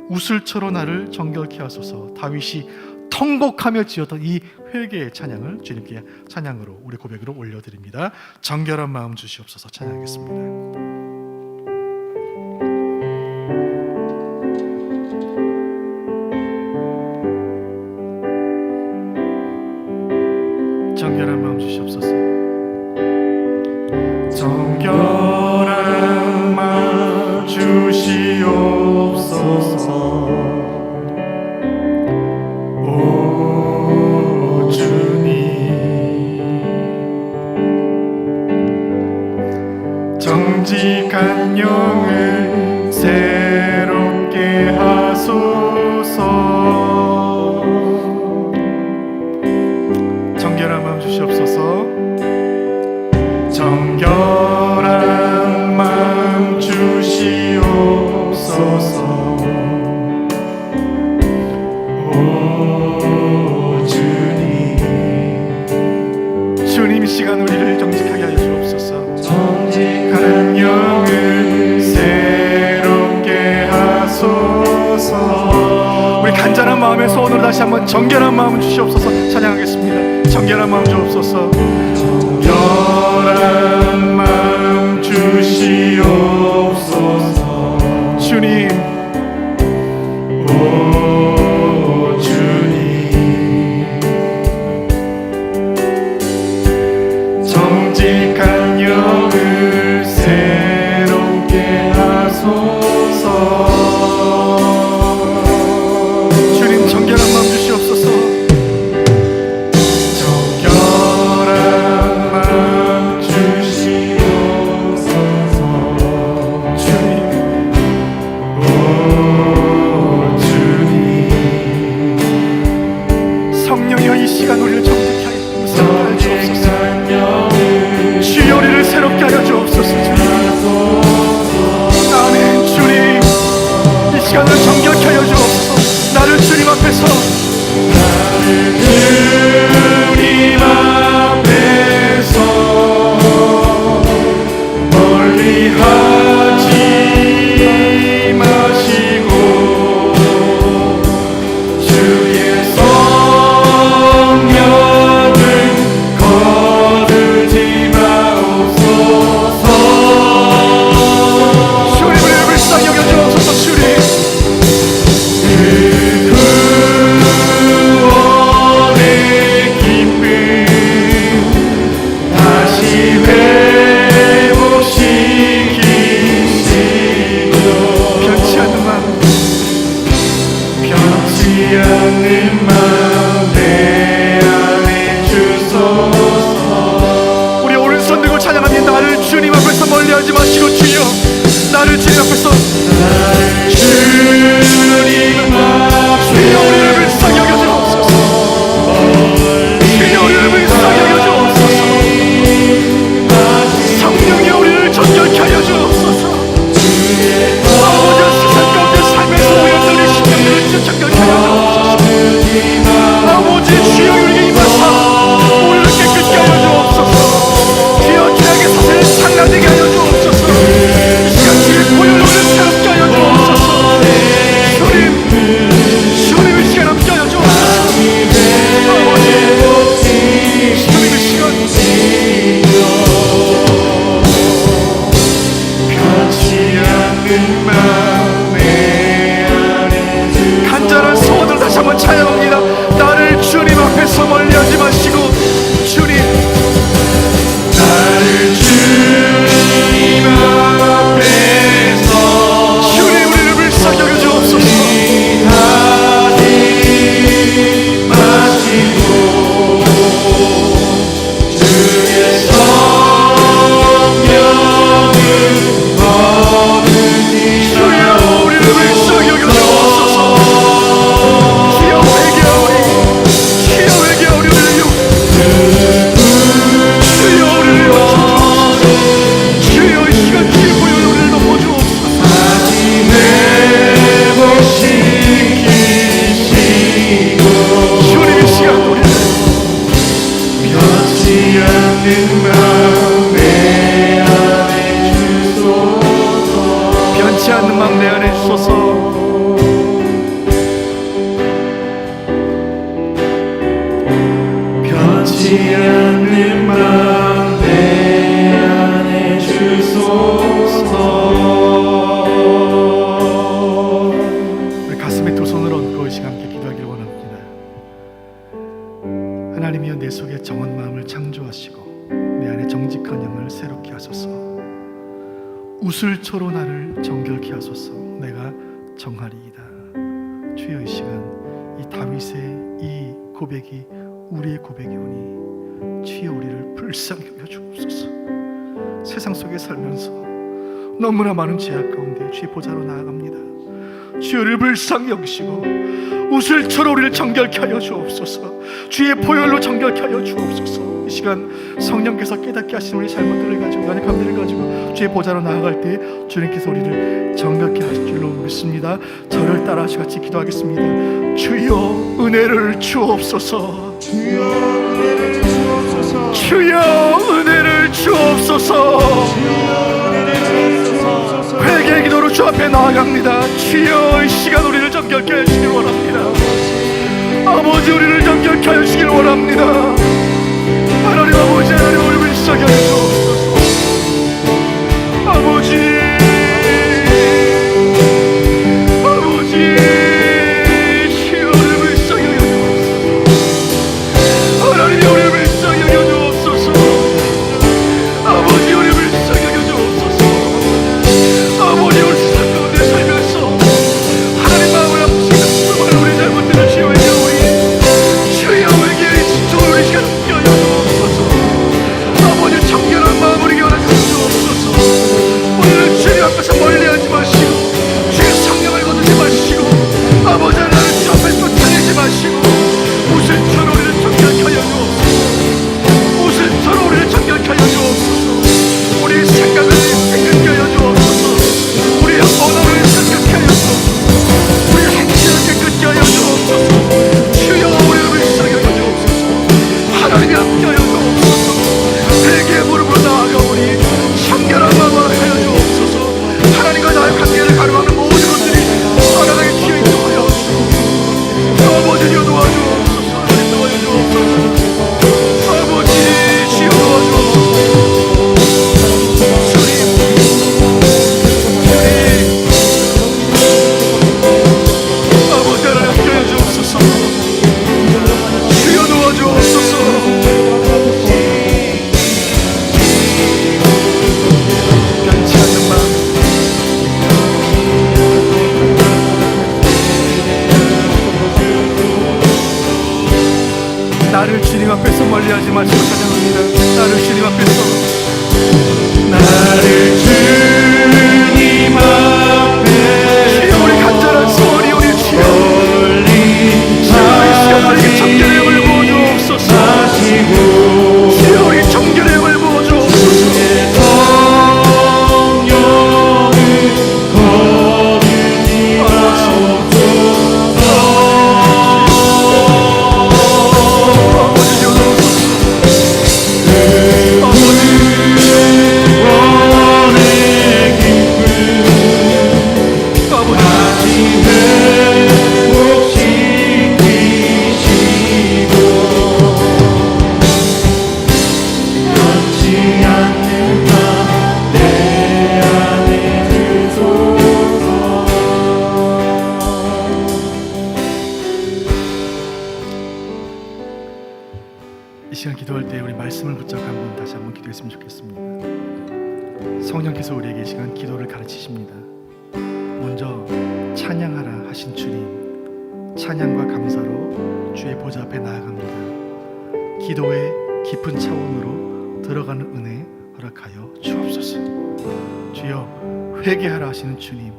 우슬초로 나를 정결케 하소서. 다윗이 통곡하며 지었던 이 회개의 찬양을 주님께 찬양으로 우리 고백으로 올려드립니다. 정결한 마음 주시옵소서. 찬양하겠습니다. 정결한 마음 주시옵소서. 정결한 마음 주시옵소서. 오 주님 간절한 마음에서 오늘 다시 한번 정결한 마음 주시옵소서. 찬양하겠습니다. 정결한 마음 주옵소서. 정결한 마음 주시옵소서. 주님, 오 주님, 정직한 영을 새롭게 하소서. 주님, 정결한 마음 주시옵소서. 정결한 마음 주시옵소서. 주님, 오 주님, 성령이여 이 시간 우리를 정직하게 하여 주옵소서. 주여 우리를 새롭게 하여 주옵소서. 아멘. 주님, 이 시간을 정결케 하여 주옵소서. 나를 주님 앞에서 멀리하지 마시고 주의 성령을 거두지 마옵소서. 주님을 불쌍히 여겨 주옵소서. 주님, 구원의 기쁨 다시 회복시키시고 변치 않는 마음, 변치 않는 마음 내 안에 주소서. 우리 오른손 들고 찬양합니다. 나를 주님 앞에서 멀리하지 마시고 주여, 나를 주님 앞에서 주여 우리를 불쌍히 여겨 주옵소서. 주여 우리를 불쌍히 여겨 주옵소서. 성령이 우리를 정결케 하여 주옵소서. 아버지, 세상 가운데 삶에서 우연한 우리 심령들을 정결케 하여 주옵소서. 아버지, 주여 우리에게 임하사 우리를 깨끗게 하여 주옵소서. 주여 죄악의 사슬을 상라되게 하여 주옵소서. 이 시간 주의 보혈로 우리를 새롭게 하여 주옵소서. 주님 이 시간 함께 하여 주옵소서. 아버지, 주님 이 시간 변치 않는 마음 내 안에 간절한 소원을 다시 한번 찬양합니다. 나를 주님 앞에서 멀리하지 마시고 주님, 나를 주님 앞에서 주님 우리를 불쌍히 여겨 주옵소서. 변치 않는 마음 내 안에 주소서. 변치 않는 마음 내 안에 주소서. 우리 가슴에 두 손을 얹고 이 시간 함께 기도하기를 원합니다. 하나님이여, 내 속에 정한 마음을 창조하시고 내 안에 정직한 영을 새롭게 하소서. 우슬초로 나를 정결케 하소서. 내가 정하리이다. 주여, 이 시간 이 다윗의 이 고백이 우리의 고백이오니 주여 우리를 불쌍히 여겨 주옵소서. 세상 속에 살면서 너무나 많은 죄악 가운데 주의 보좌로 나아갑니다. 주여를 불쌍히 여기시고 우슬초로 우리를 정결케 하여 주옵소서. 주의 보혈로 정결케 하여 주옵소서. 이 시간 성령께서 깨닫게 하신 우리 잘못들을 가지고 연약함들을 가지고 주의 보좌로 나아갈 때 주님께서 우리를 정결케 하실 줄로 믿습니다. 저를 따라 같이 기도하겠습니다. 주여 은혜를 주옵소서. 주여 은혜를 주옵소서. 주여 은혜를 주옵소서. 회개의 기도로 주 앞에 나아갑니다. 주여 이 시간 우리를 정결케 해주시기 원합니다. 아버지 우리를 정결케 하시길 원합니다. 하나님 아버지, 하나님 우리를 시작해 주옵소서. 아버지, 아버지, 우리를 시작해 주옵소서. 하나님 우리를 시작해 주옵소서. 아버지 우리를 시작해 주옵소서. 아버지 우리 세상 가운데 살면서 하나님 마음을 아프시는 수많은 우리 잘못들을 지어야 우리 주여 우리에게 진정을 우리 시간 깨어 주옵소서. 아버지 청결한 마음 우리에게 허락해 주옵소서. 우리를 주님 앞에서 멀리하지 마시고 주의 성령을 거두지 마시고 아버지 하나님 주 앞에 쫓아내지 마시고 무슨 죄로 우리를 정결케 하여 주옵소서. 무슨 죄로 우리를 정결케 하여 주옵소서. 우리의 생각을 깨끗게 하여 주옵소서. 우리의 언어를 깨끗게 하여 주옵소서. 우리의 행실을 깨끗게 하여 주옵소서. 주여 우리를 시작해 주옵소서. 하나님이 함께 하여 주옵소서. 회개의 무릎으로 나아가오니 청결한 마음으로 하여 주옵소서. 하나님과 나의 관계를 가로막는 모든 것들이 하나님의 귀에 인도하여 주옵소서. 아버지 주여 도와주옵소서. 하나님 도와주옵소서. 아버지 주여 도와주옵소서. 주님, 아버지 하나님 함께해 주옵소서. 주여 도와주옵소서. 변치 않는 마음, 나를 주님 앞에서 멀리하지 마시고 찬양합니다. 나를 주님 앞에서, 나를 주님 앞에 주여 우리 간절한 소원이 우리 주여 우리 시간 우리 정결의 영을 부어주옵소서. 주여 우리 정결의 영을 부어주옵소서. 이 시간 기도할 때 우리 말씀을 붙잡고 다시 한번 기도했으면 좋겠습니다. 성령께서 우리에게 이 시간 기도를 가르치십니다. 먼저 찬양하라 하신 주님, 찬양과 감사로 주의 보좌 앞에 나아갑니다. 기도의 깊은 차원으로 들어가는 은혜 허락하여 주옵소서. 주여 회개하라 하시는 주님,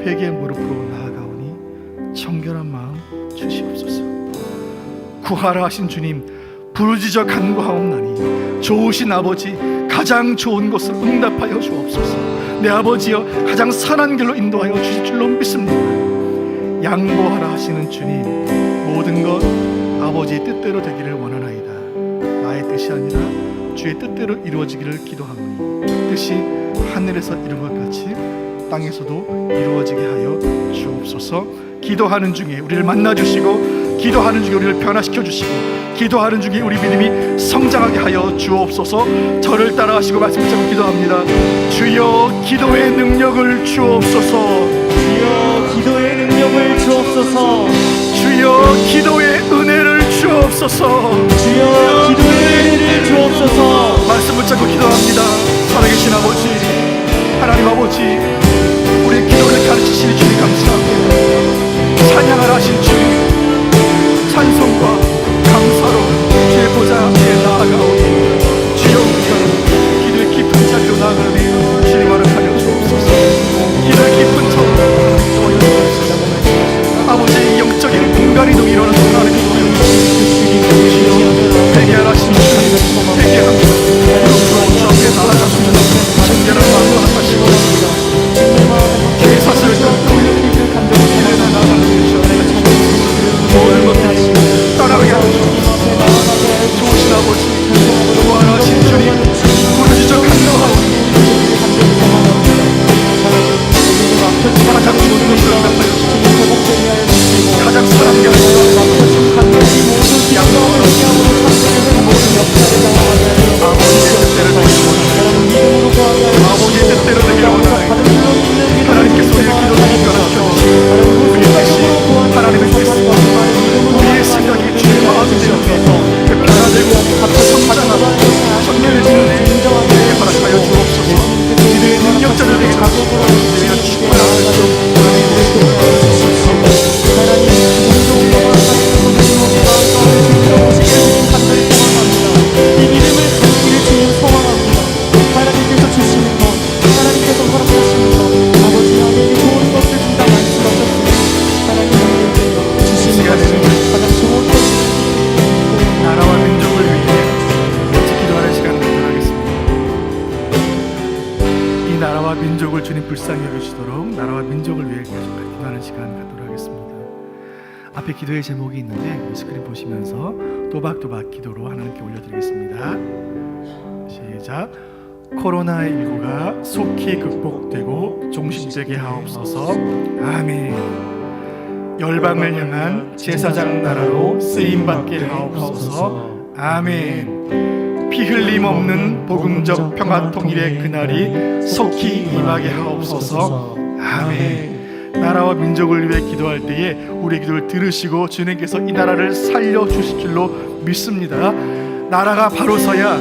회개의 무릎으로 나아가오니 청결한 마음 주시옵소서. 구하라 하신 주님, 부르짖어 간구하옵나니 좋으신 아버지 가장 좋은 것을 응답하여 주옵소서. 내 아버지여 가장 선한 길로 인도하여 주실 줄로 믿습니다. 양보하라 하시는 주님, 모든 것 아버지의 뜻대로 되기를 원하나이다. 나의 뜻이 아니라 주의 뜻대로 이루어지기를 기도하노니 뜻이 하늘에서 이룬 것 같이 땅에서도 이루어지게 하여 주옵소서. 기도하는 중에 우리를 만나주시고 기도하는 중에 우리를 변화시켜 주시고 기도하는 중에 우리 믿음이 성장하게 하여 주옵소서. 저를 따라하시고 말씀 붙잡고 기도합니다. 주여 기도의 능력을 주옵소서. 주여 기도의 능력을 주옵소서. 주여 기도의 은혜를 주옵소서. 주여 기도의 은혜를 주옵소서. 말씀 붙잡고 기도합니다. 살아계신 아버지, 하나님 아버지, 우리의 기도를 가르치시니 주님 감사합니다. 찬양을 하신 주님, 찬송과 감사로 주의 보좌 앞에 나아가오니 주여 우리가 기도의 깊은 자리로 나아가니 주님 허락하여 주옵소서. 기도의 깊은 자리로 인도하여 주옵소서. 아버지의 영적인 공간이동 일어나는 하나님의 도와여 주옵소서. 회개하라 하신 주님, 회개합니다. 무릎으로 주 앞에 나아가시면 정결한 마음으로 하시고 죄 사슬을 끊고 길에 나아가는 주여 불쌍히 여겨주시도록 나라와 민족을 위해 기도하는 시간 갖도록 하겠습니다. 앞에 기도의 제목이 있는데 스크린 보시면서 또박또박 기도로 하나님께 올려드리겠습니다. 시작. 코로나19가 속히 극복되고 종식되게 하옵소서. 아멘. 열방을 향한 제사장 나라로 쓰임받게 하옵소서. 아멘. 피 흘림 없는 복음적 평화 통일의 그날이 속히 임하게 하옵소서. 아멘. 나라와 민족을 위해 기도할 때에 우리의 기도를 들으시고 주님께서 이 나라를 살려주실 줄로 믿습니다. 나라가 바로 서야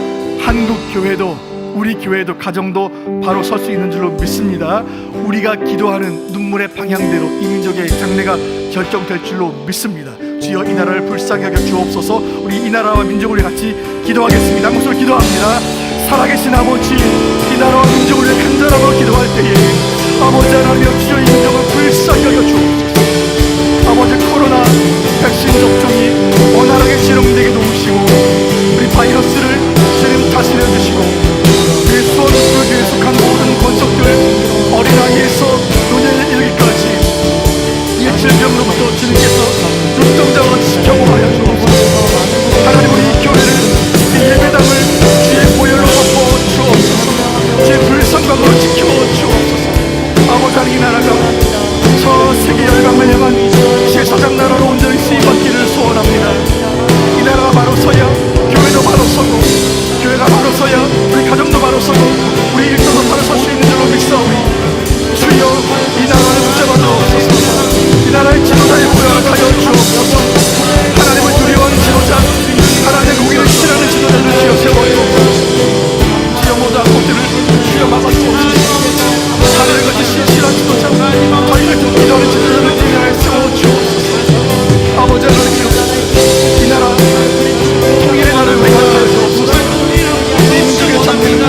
한국 교회도 우리 교회도 가정도 바로 설 수 있는 줄로 믿습니다. 우리가 기도하는 눈물의 방향대로 이 민족의 장래가 결정될 줄로 믿습니다. 주여 이 나라를 불쌍히 여겨 주옵소서. 우리 이 나라와 민족을 위해 같이 기도하겠습니다. 목소리 기도합니다. 살아계신 아버지, 이 나라와 민족을 위해 간절하고 기도할 때에 아버지 하나님여 주여 이 민족을 불쌍히 여겨 주옵소서. 아버지 코로나 백신 접종이 원활하게 진행되게 도우시고 우리 바이러스를 주님 다스려 주시고 우리 수원교회에 속한 모든 권속들 어린아이에서 노년에 이르기까지 이 질병으로부터 주님께서 눈동자로 지켜보아야 주옵소서. 하나님 우리 이 교회를 이 예배당을 주의 보혈로 덮어 주옵소서. 주의 불성광으로 지켜 주옵소서. 아버지 하나님 이 나라가 저 세계 열방을 향한 제사장 나라로 온전히 쓰임받기를 소원합니다. 이 나라가 바로 서야 교회도 바로 서고 교회가 바로 서야 우리 가정도 바로 서고 우리 일터도 바로 설 수 있는 줄로 믿사오니 주여 이 나라를 붙잡아 주옵소서. 이 나라의 지도자의 보혈하여 주옵소서. 하나님을 두려워하는 지도자, 하나님의 공의를 실현하는 지도자를 주여 세워주옵소서. 주여 모든 악법들을 주여 막아주옵소서. 하늘을 같이 신실한 지도자, 저희를 기도하는 지도자를 주여 세워주옵소서. 아버지 하나님이여 이 나라 통일의 날을 우리가 하여 주옵소서. 이 민족의 장래는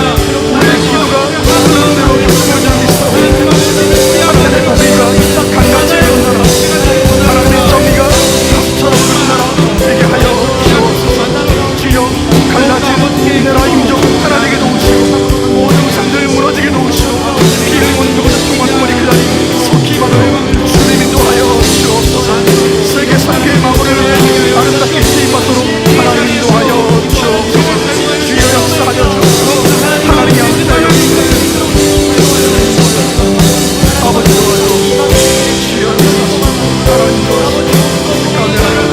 우리의 기도가 흐르는 대로 이루어져 있사오니 하나님의 공의가 강같이 일어나라. 하나님의 정의가 가수처럼 흐르나라. 되게 하여 주옵소서. 주여 갈라진 이 나라 민족 하나되게 도우시고 모든 우상들 무너지게 도우시고 피를 묻는 그곳에 통만통만이 그자리 속히 받아 주님 인도하여 주옵소서. 세계 3개의 마음을 아름답게 쓰임받도록 하나님 인도하여 주옵소서. 주여 역사하여 주옵소서. 하나님 역사하여 주옵소서. 아버지 도와줘 주여 역사하소서. 하나님 도와주시옵소서. 가운데 하나님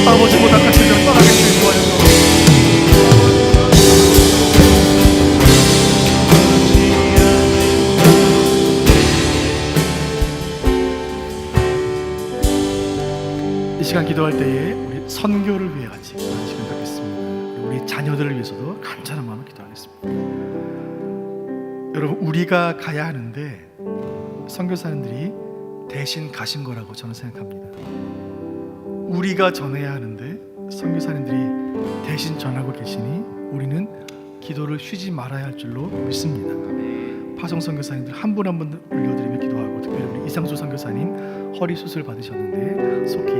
아버지보다 같이 좀 떠나게 주시옵소서. 이 시간 기도할 때에 우리 선교를 위해 같이 기도하는 시간 갖겠습니다. 우리 자녀들을 위해서도 간절한 마음으로 기도하겠습니다. 여러분 우리가 가야 하는데 선교사님들이 대신 가신 거라고 저는 생각합니다. 우리가 전해야 하는데 선교사님들이 대신 전하고 계시니 우리는 기도를 쉬지 말아야 할 줄로 믿습니다. 파송 선교사님들 한 분 한 분 올려드리며 기도하고 특별히 우리 이상수 선교사님 허리 수술 받으셨는데 속히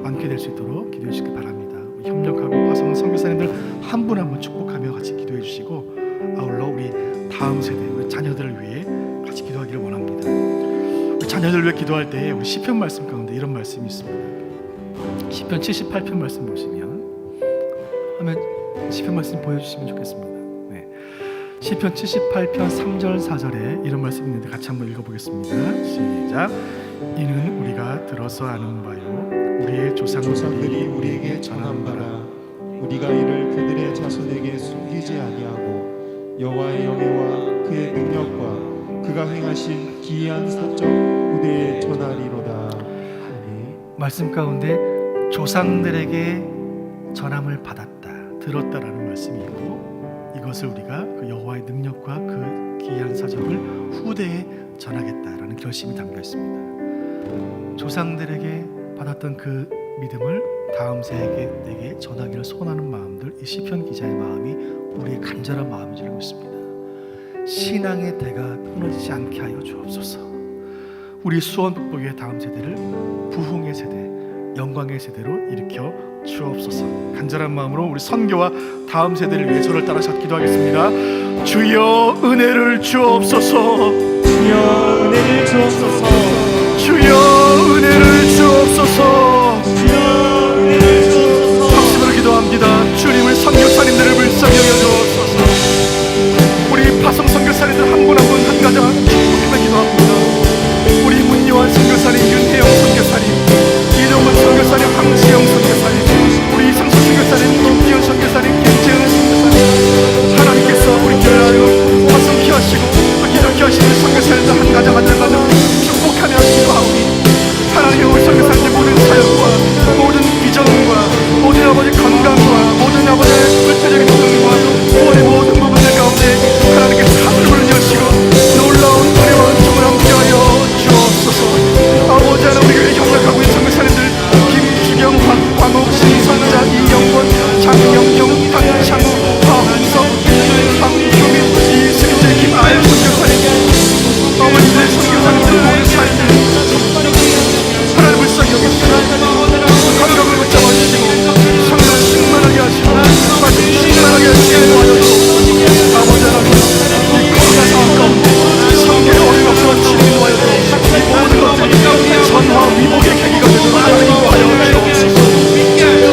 완쾌될 수 있도록 기도해 주시기 바랍니다. 협력하고 파송 선교사님들 한 분 한 분 축복하며 같이 기도해 주시고 아울러 우리 다음 세대 우리 자녀들을 위해 같이 기도하기를 원합니다. 우리 자녀들을 위해 기도할 때 우리 시편 말씀 가운데 이런 말씀이 있습니다. 시편 78편 말씀 보시면 하면 시편 말씀 보여주시면 좋겠습니다. 네. 시편 78편 3절 4절에 이런 말씀이 있는데 같이 한번 읽어보겠습니다. 시작. 이는 우리가 들어서 아는 바요 우리의 조상들이 우리에게 전한 바라. 우리가 이를 그들의 자손에게 숨기지 아니하고 여호와의 영예와 그의 능력과 그가 행하신 기이한 사적 후대에 전하리로다. 말씀 가운데 조상들에게 전함을 받았다, 들었다라는 말씀이 있고 이것을 우리가 그 여호와의 능력과 그 귀한 사적을 후대에 전하겠다라는 결심이 담겨 있습니다. 조상들에게 받았던 그 믿음을 다음 세대에게 전하기를 소원하는 마음들, 이 시편 기자의 마음이 우리의 간절한 마음인 줄 믿습니다. 신앙의 대가 끊어지지 않게 하여 주옵소서. 우리 수원 북부교회 다음 세대를 부흥의 세대, 영광의 세대로 일으켜 주옵소서. 간절한 마음으로 우리 선교와 다음 세대를 위해 저를 따라서 기도하겠습니다. 주여 은혜를 주옵소서. 주여 은혜를 주옵소서. 주여 은혜를 주옵소서. 주여 은혜를 주옵소서. 박수로 기도합니다. 주님을 선교사님들을 불쌍히 여겨 주옵소서. 우리 파송 선교사님들 한 분 한 분 한 가정 축복하며 기도합니다. 우리 문요한 선교사님, 윤혜영 선교사님, 이동훈 선교사님, 황지영 선교사님, 우리 이상수 선교사님, 김지현 선교사님, 김재은 선교사님, 하나님께서 우리 교회를 파송케 하시고 기도케 하시는 선교사님들 한 가정 한 가정 축복하며 기도하오니 하나님, 우리 선교사님들 모든 사역과 모든 비전과 모든 아버지 건강과 모든 아버지의 불태적인 도전과 우리 모든 부분들 가운데 하나님께서 하늘을 여시고 놀라운 은혜와 은총을 함께하여 주옵소서. 아버지 하나님, 우리 교회 협력하고 있는 선교사님들 김주경, 황옥, 신선자, 이영권, 장영경, 박창우, 박은석, 박효민, 이승재, 김아연 선교사님, 어머니들 선교사님들 모든 사람들 하나님 불쌍히 여기시고 건강을 붙잡아 주시고 성령 충만하게 하시고 말씀 충만하게 하시고 도와주시고 아버지 하나님, 이 코로나 상황 가운데 성경의 어림없어 치유하여 이 모든 것들이 전화 위복의 계기가 되도록 하나님 인도하여 주옵소서.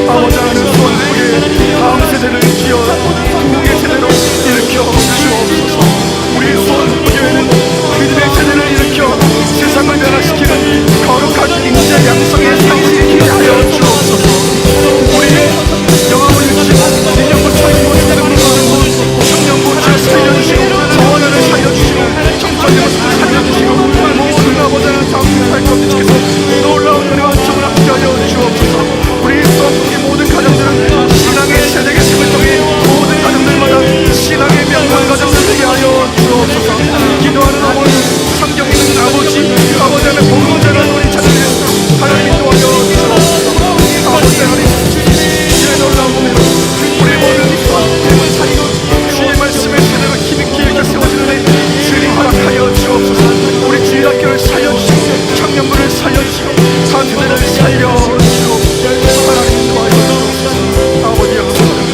아버지 하나님, 수원국의 다음 세대를 지어 부흥의 세대로 일으켜 주옵소서. 우리 수원국교회는 믿음의 세대를 일으켜 세상을 변화시키는 거룩한 인재 양성의 상식을 기대하여 주옵소서. 우리 영암을 주시고 인력부 차리고 세대를 거는 청년부를 살려주시고 저원을 살려주시고 청천역을 살려주시고 모든 아버지는 상승할 것 주께서 놀라운 은혜와 총을 함께하여 주옵소서. 우리 수원국의 모든 가정들은 신앙의 세대의 힘을 통해 모든 가정들마다 신앙의 명문 가정들 되게 하여 주옵소서. 기도하는 어머니, 성경 있는 아버지, 아버지 안에 보호자가 우리 자녀들 하나님 도와줘 주옵소서. 아버지 하나님, 주의 놀라운 은혜로 우리 모든 힘을 살리고 주의 말씀의 세대가 힘있게 이렇게 세워지는 데 주님 허락하여 주옵소서. 우리 주일학교를 살려주시고 청년부를 살려주시고 사세대를 살려주옵소서. 하나님 도와줘 주옵소서. 아버지 하나님,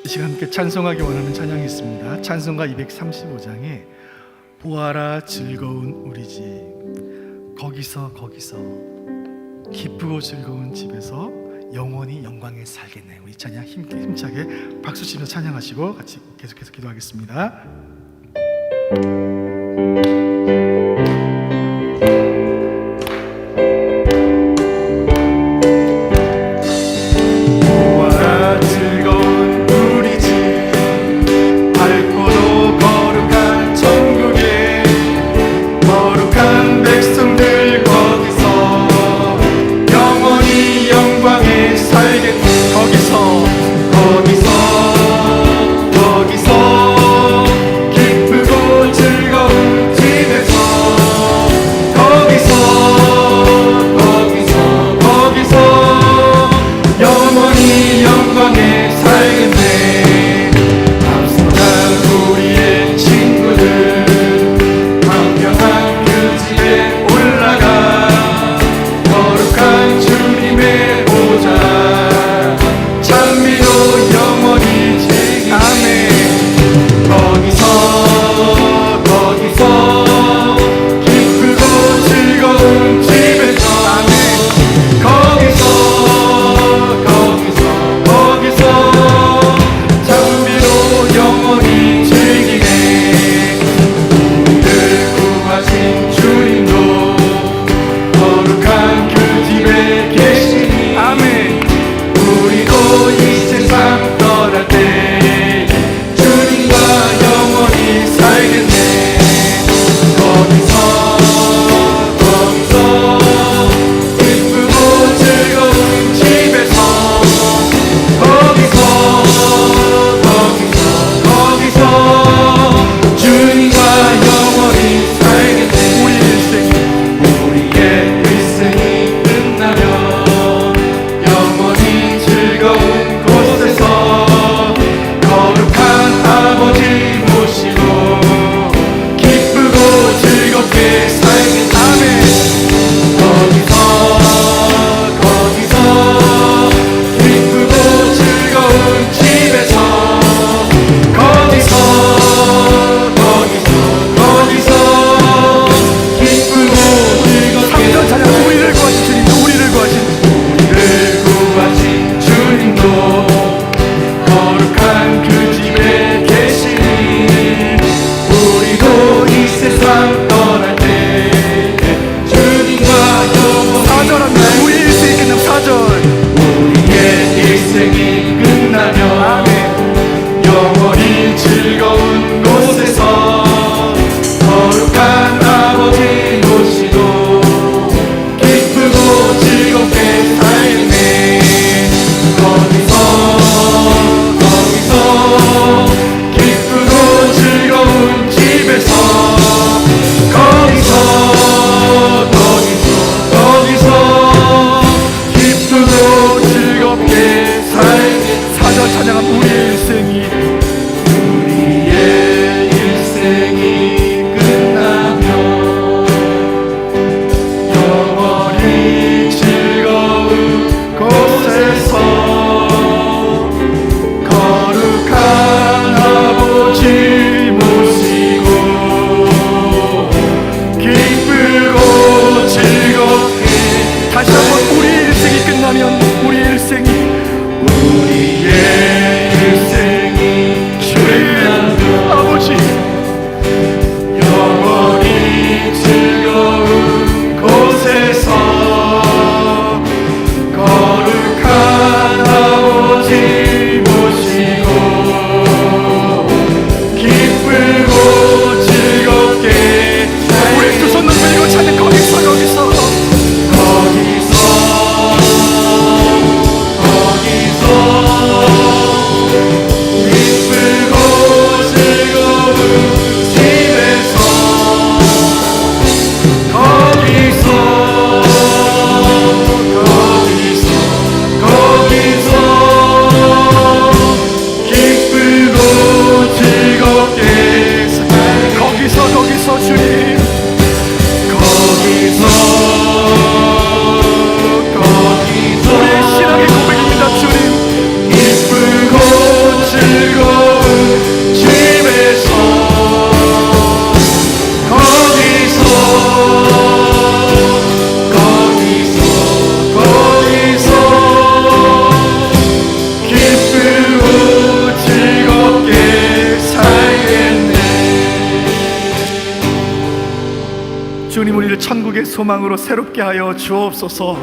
이 시간 함께 찬송하기 원하는 찬양이 있습니다. 찬송가 235장에 보아라 즐거운 우리 집, 거기서 기쁘고 즐거운 집에서 영원히 영광에 살겠네. 우리 찬양 힘차게 박수 치며 찬양하시고 같이 계속해서 기도하겠습니다. 거기서 기쁘고 즐거운 소망으로 새롭게 하여 주옵소서.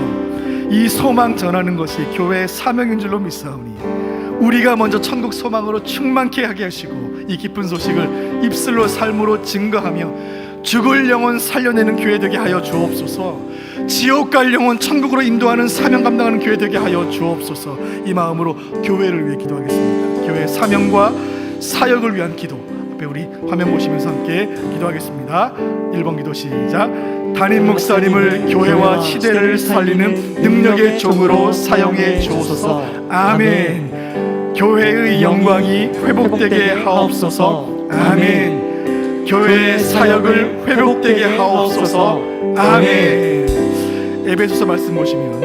이 소망 전하는 것이 교회의 사명인 줄로 믿사오니 우리가 먼저 천국 소망으로 충만케 하게 하시고 이 기쁜 소식을 입술로 삶으로 증거하며 죽을 영혼 살려내는 교회 되게 하여 주옵소서. 지옥 갈 영혼 천국으로 인도하는 사명 감당하는 교회 되게 하여 주옵소서. 이 마음으로 교회를 위해 기도하겠습니다. 교회의 사명과 사역을 위한 기도 앞에 우리 화면 보시면서 함께 기도하겠습니다. 1번 기도 시작. 담임 목사님을 교회와 시대를 살리는 능력의 종으로 사용해 주옵소서. 아멘. 교회의 영광이 회복되게 하옵소서. 아멘. 교회의 사역을 회복되게 하옵소서. 아멘. 에베소서 말씀 보시면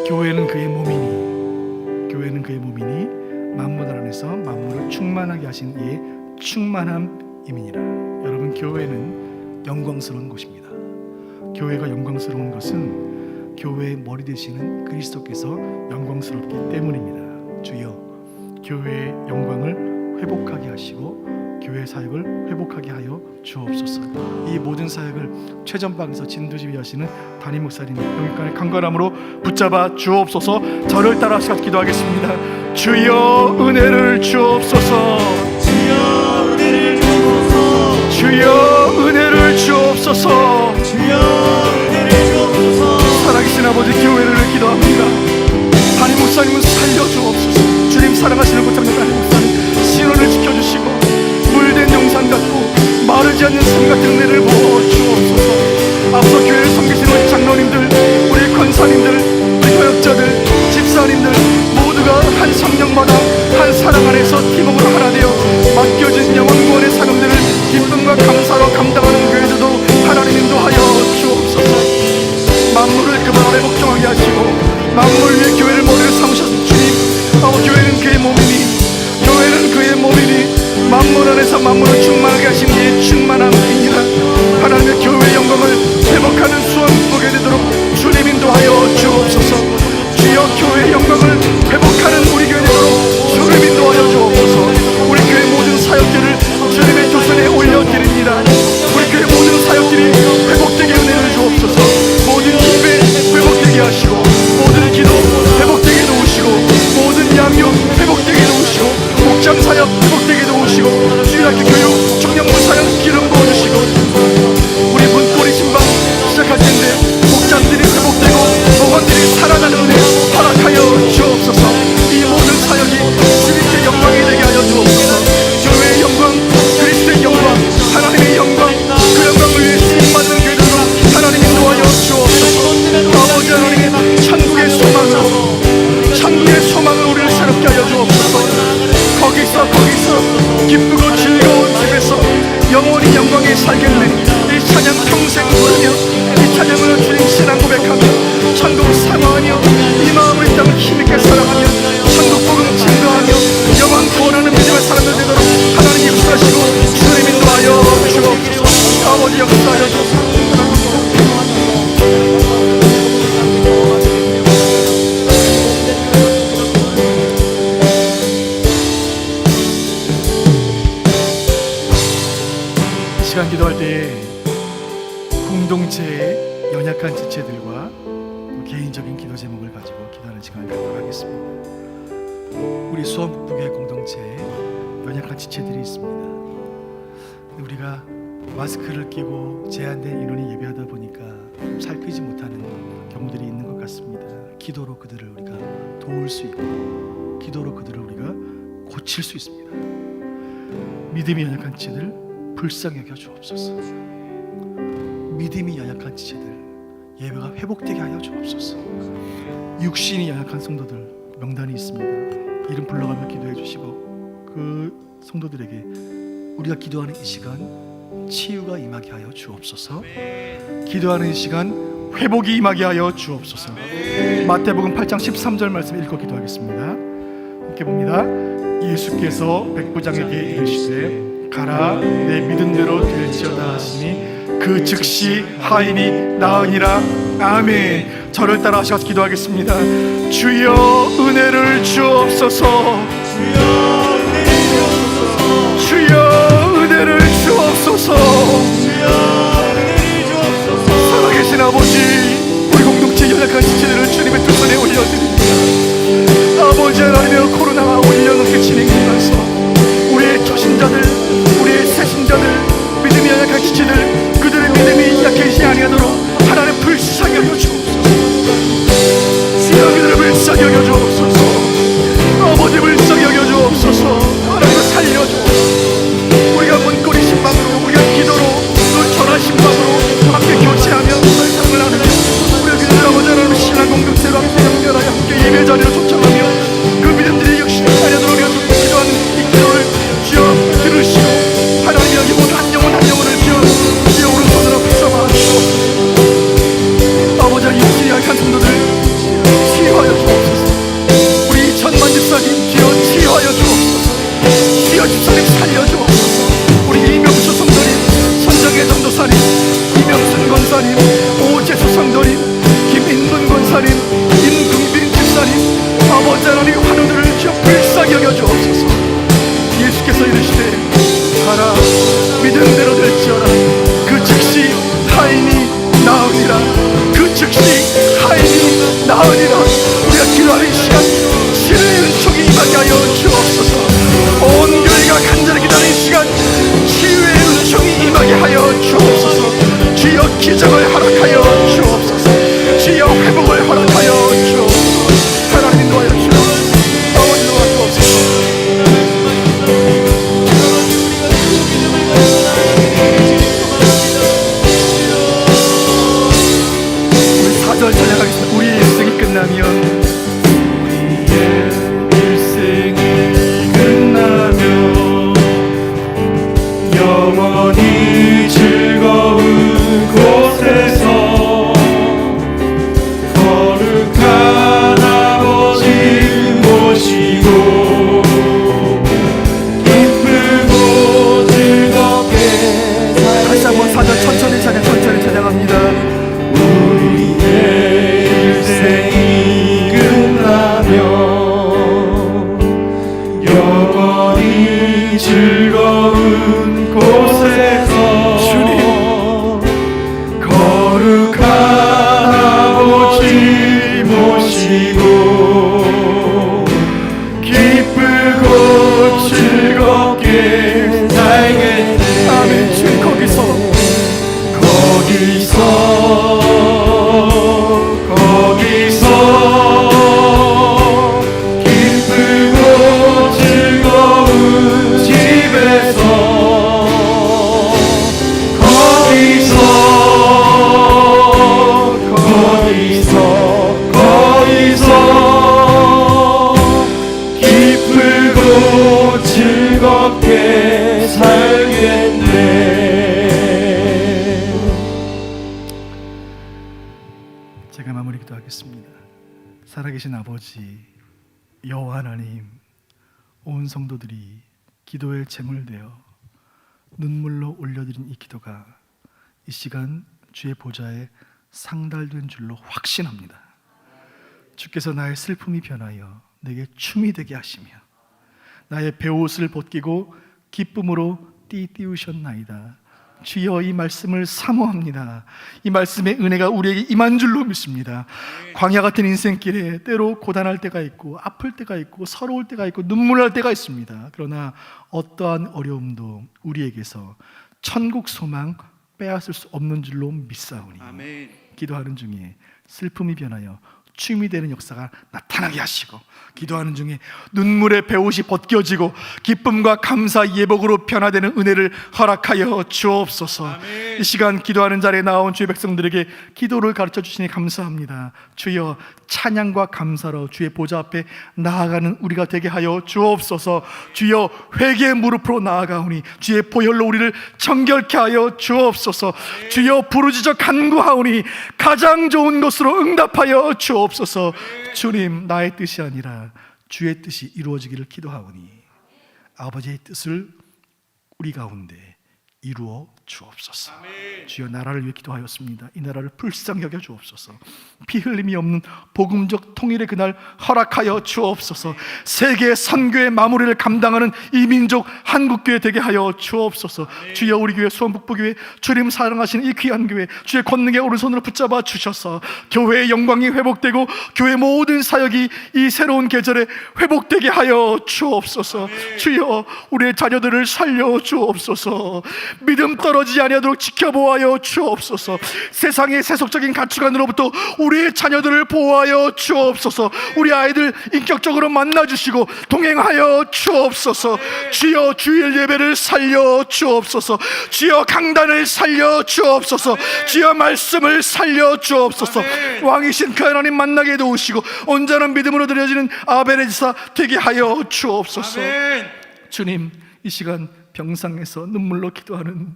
교회는 그의 몸이니 만물 안에서 만물을 충만하게 하신 이의 충만함임이니라. 여러분, 교회는 영광스러운 곳입니다. 교회가 영광스러운 것은 교회의 머리 되시는 그리스도께서 영광스럽기 때문입니다. 주여, 교회의 영광을 회복하게 하시고 교회 사역을 회복하게 하여 주옵소서. 이 모든 사역을 최전방에서 진두지휘하시는 담임 목사님 영육간의 강건함으로 붙잡아 주옵소서. 저를 따라 하셔서 기도하겠습니다. 주여 은혜를 주옵소서. 주여 은혜를 주옵소서. 주여 은혜를 주옵소서. 주여 은혜를 주옵소서. 살아계신 아버지, 교회를 기도합니다. 담임 목사님은 살려주옵소서. 주님 사랑하시는 고참된 담임 목사님 신원을 지켜주시고 물된 용산 같고 마르지 않는 샘 같은 은혜를 부어주옵소서. 앞서 교회를 섬기시는 우리 장로님들, 우리 권사님들, 우리 교역자들, 집사님들 모두가 한 성령마다 한 사랑 안에서 팀워크로 하나 되어 맡겨진 영원구원의 사명들을 기쁨과 감사로 감당하는 교회들도 하나님 인도하여 주옵소서. 만물을 그만 아래 복종하게 하시고 만물 위에 교회를 머리를 삼으셨는 주님, 교회는 그의 몸이니 만물 안에서 만물을 충만하게 하신 이의 충만함이니라. 하나님의 교회의 영광을 회복하는 수원 보게 되도록 주님 인도하여 주옵소서. 주여, 교회의 영광을 회복하는 우리 교회 되도록 주님 인도하여 주옵소서. 우리 교회 모든 사역들을 주님의 조선에 올려드립니다. 우리 교회 모든 사역들이 회복되게 은혜를 주옵소서. 모든 예배 회복되게 하시고 모든 기도 회복되게 도우시고 모든 양육 회복되게 도우시고 목장 사역 회복되게 도우시고 주일학교 교육 청년부 사역 기름 부어주시고 우리 문고리 신방 시작할 텐데 목장들이 회복되고 목원들이 살아나는 은혜 허락하여 주옵소서. 이 모든 사역이 주님께 영광이 되게 하여 주옵소서. 교회의 영광, 그리스도의 영광, 하나님의 영광, 그 영광을 위해 쓰임받는 교회들로 하나님 인도하여 주옵소서. 아버지 하나님, 천국의 소망을 우리를 새롭게 하여 주옵소서. 거기서 기쁘고 즐거운 집에서 영원히 영광에 살겠네. 이 찬양 평생 부르며 이 찬양으로 주님 신앙 고백하며 천국 사모하며 이 마음으로 이 땅을 힘있게 사랑하며 천국 복음 증거하며 영원 구원하는 믿음의 사람들 되도록 하나님 역사하시고 주님 인도하여 주옵소서. 아버지 역사하여 주옵소서. 시간 기도할 때에 공동체의 연약한 지체들과 또 개인적인 기도 제목을 가지고 기도하는 시간을 갖도록 하겠습니다. 우리 수원 북부교회 공동체에 연약한 지체들이 있습니다. 우리가 마스크를 끼고 제한된 인원이 예배하다 보니까 살피지 못하는 경우들이 있는 것 같습니다. 기도로 그들을 우리가 도울 수 있고 기도로 그들을 우리가 고칠 수 있습니다. 믿음이 연약한 지체들 불쌍히 여겨 주옵소서. 믿음이 연약한 지체들 예배가 회복되게 하여 주옵소서. 육신이 연약한 성도들 명단이 있습니다. 이름 불러가며 기도해 주시고 그 성도들에게 우리가 기도하는 이 시간 치유가 임하게 하여 주옵소서. 기도하는 이 시간 회복이 임하게 하여 주옵소서. 마태복음 8장 13절 말씀 읽고 기도하겠습니다. 함께 봅니다. 예수께서 백부장에게 이르시되 가라, 내 믿은 대로 될지어다 하시니 그 즉시 하인이 나으니라. 아멘. 저를 따라 하셔서 기도하겠습니다. 주여 은혜를 주옵소서. 주여 은혜를 주옵소서. 살아계신 살아계신 아버지, 우리 공동체 연약한 지체들을 주님의 두 손에 올려드립니다. 아버지 하나님의 코로나가 5년 넘게 진행되면서 우리의 초신자들, 우리의 새신자들, 믿음이 연약한 지체들, 그들의 믿음이 약해지지 아니하도록 하나님 불쌍히 여겨 주옵소서. 주여 그들을 불쌍히 여겨 주옵소서. 아버지 불쌍히 여겨 주옵소서. 하나님을 살려 주옵소서. 우리가 문고리 신방으로, 우리가 기도로, 또 전화 신방으로 함께 교체하며 삶을 하는 우리가 그들 아버지 하나님 신앙 공동체로 함께 연결하여 함께 예배 자리로 초청하며 그 믿음들이 역시 하려도록 우리가 기도하는 이 기도를 주여 들으시고 하나님 여기 모든 한 영혼 한 영혼을 주여 오른손으로 붙잡아 주옵소서. 아버지 육신이 약한 성도들 치유하여 주옵소서. 우리 천만 집사님 주여 치유하여 주옵소서. 주여 집사님 살려 주옵소서. 우리 이명수 성도님, 선정의 전도사님, 이명순 권사님, 오재수 성도님, 김인돈 권사님, 임금빈 집사님, 아버지 하나님 환우들을 주여 불쌍히 여겨 주옵소서. 예수께서 이르시되 가라 믿음대로 될지어라. 그 즉시 하인이 나으리라. 그 즉시 하인이 나으리라. 우리가 기도하는 시간 치료의 은총이 임하게 하여 주옵소서. 온 교회가 간절히 기다리는 시간 치유의 은총이 임하게 하여 주옵소서. 주여 기적을 허락하여 주옵소서. 주여 회복을 허락하여 주옵소서. 하나님 인도하여 주옵소서. 아버지 인도하여 주옵소서. 우리 4절 찬양하겠습니다. 우리의 일생이 끝나면 영원히 즐거운 곳에서 거룩한 아버지 모시고 기쁘고 즐겁게 다시 한번 4절 천천히 찬양합니다. 우리의 일생이 끝나면 영원히 즐거운 곳에서 주님 거룩한 아버지 모시고 기쁘고 즐겁게 살겠네. 아멘. 주님 거기서 기쁘고 즐거운 집에서 기쁘고 즐겁게 살겠네. 제가 마무리 기도하겠습니다. 살아계신 아버지 여호와 하나님, 온 성도들이 기도에 제물되어 눈물로 올려드린 이 기도가 이 시간 주의 보좌에 상달된 줄로 확신합니다. 주께서 나의 슬픔이 변하여 내게 춤이 되게 하시며 나의 베옷을 벗기고 기쁨으로 띠띠우셨나이다. 주여 이 말씀을 사모합니다. 이 말씀의 은혜가 우리에게 임한 줄로 믿습니다. 광야 같은 인생길에 때로 고단할 때가 있고 아플 때가 있고 서러울 때가 있고 눈물날 때가 있습니다. 그러나 어떠한 어려움도 우리에게서 천국 소망 빼앗을 수 없는 줄로 믿사오니 아멘. 기도하는 중에 슬픔이 변하여 춤이 되는 역사가 나타나게 하시고, 기도하는 중에 눈물의 베옷이 벗겨지고 기쁨과 감사 예복으로 변화되는 은혜를 허락하여 주옵소서. 아멘. 이 시간 기도하는 자리에 나온 주의 백성들에게 기도를 가르쳐 주시니 감사합니다. 주여, 찬양과 감사로 주의 보좌 앞에 나아가는 우리가 되게 하여 주옵소서. 주여, 회개의 무릎으로 나아가오니 주의 보혈로 우리를 정결케 하여 주옵소서. 주여, 부르짖어 간구하오니 가장 좋은 것으로 응답하여 주옵소서. 주님, 나의 뜻이 아니라 주의 뜻이 이루어지기를 기도하오니 아버지의 뜻을 우리 가운데 이루어 주옵소서. 주여, 나라를 위해 기도하였습니다. 이 나라를 불쌍히 여겨 주옵소서. 피 흘림이 없는 복음적 통일의 그날 허락하여 주옵소서. 세계 선교의 마무리를 감당하는 이민족 한국교회 되게 하여 주옵소서. 주여, 우리 교회 수원북부교회 주님 사랑하시는 이 귀한 교회 주의 권능의 오른손으로 붙잡아 주셔서 교회의 영광이 회복되고 교회 모든 사역이 이 새로운 계절에 회복되게 하여 주옵소서. 주여, 우리의 자녀들을 살려 주옵소서. 믿음 떨어지지 아니하도록 지켜보아여 주옵소서. 세상의 세속적인 가치관으로부터 우리의 자녀들을 보호하여 주옵소서. 우리 아이들 인격적으로 만나주시고 동행하여 주옵소서. 주여, 주일 예배를 살려 주옵소서. 주여, 강단을 살려 주옵소서. 주여, 말씀을 살려 주옵소서. 왕이신 그 하나님 만나게 도우시고 온전한 믿음으로 드려지는 아벨의 지사 되게 하여 주옵소서. 주님, 이 시간 병상에서 눈물로 기도하는,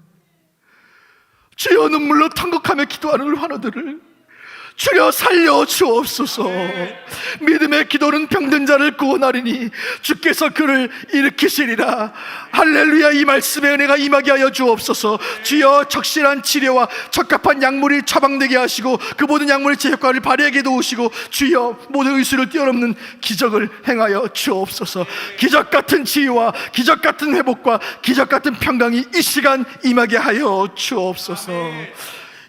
주여, 눈물로 통곡하며 기도하는 환우들을 주여 살려 주옵소서. 믿음의 기도는 병든 자를 구원하리니 주께서 그를 일으키시리라. 할렐루야. 이 말씀의 은혜가 임하게 하여 주옵소서. 주여, 적실한 치료와 적합한 약물이 처방되게 하시고 그 모든 약물이 제 효과를 발휘하게 도우시고 주여, 모든 의술을 뛰어넘는 기적을 행하여 주옵소서. 기적 같은 치유와 기적 같은 회복과 기적 같은 평강이 이 시간 임하게 하여 주옵소서.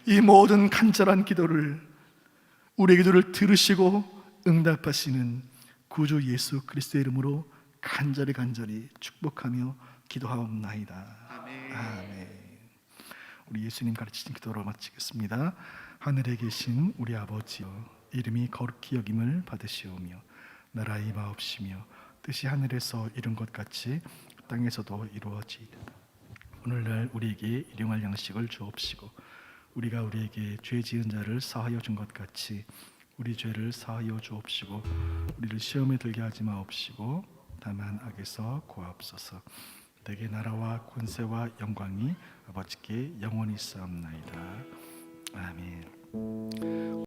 이 모든 간절한 기도를, 우리의 기도를 들으시고 응답하시는 구주 예수 그리스도의 이름으로 간절히 축복하며 기도하옵나이다. 아멘. 우리 예수님 가르치신 기도로 마치겠습니다. 하늘에 계신 우리 아버지여, 이름이 거룩히 여김을 받으시오며 나라 임하옵시며 뜻이 하늘에서 이룬 것 같이 땅에서도 이루어지이다. 오늘날 우리에게 일용할 양식을 주옵시고 우리가 우리에게 죄 지은 자를 사하여 준 것 같이 우리 죄를 사하여 주옵시고 우리를 시험에 들게 하지 마옵시고 다만 악에서 구하옵소서. 내게 나라와 권세와 영광이 아버지께 영원히 있사옵나이다. 아멘.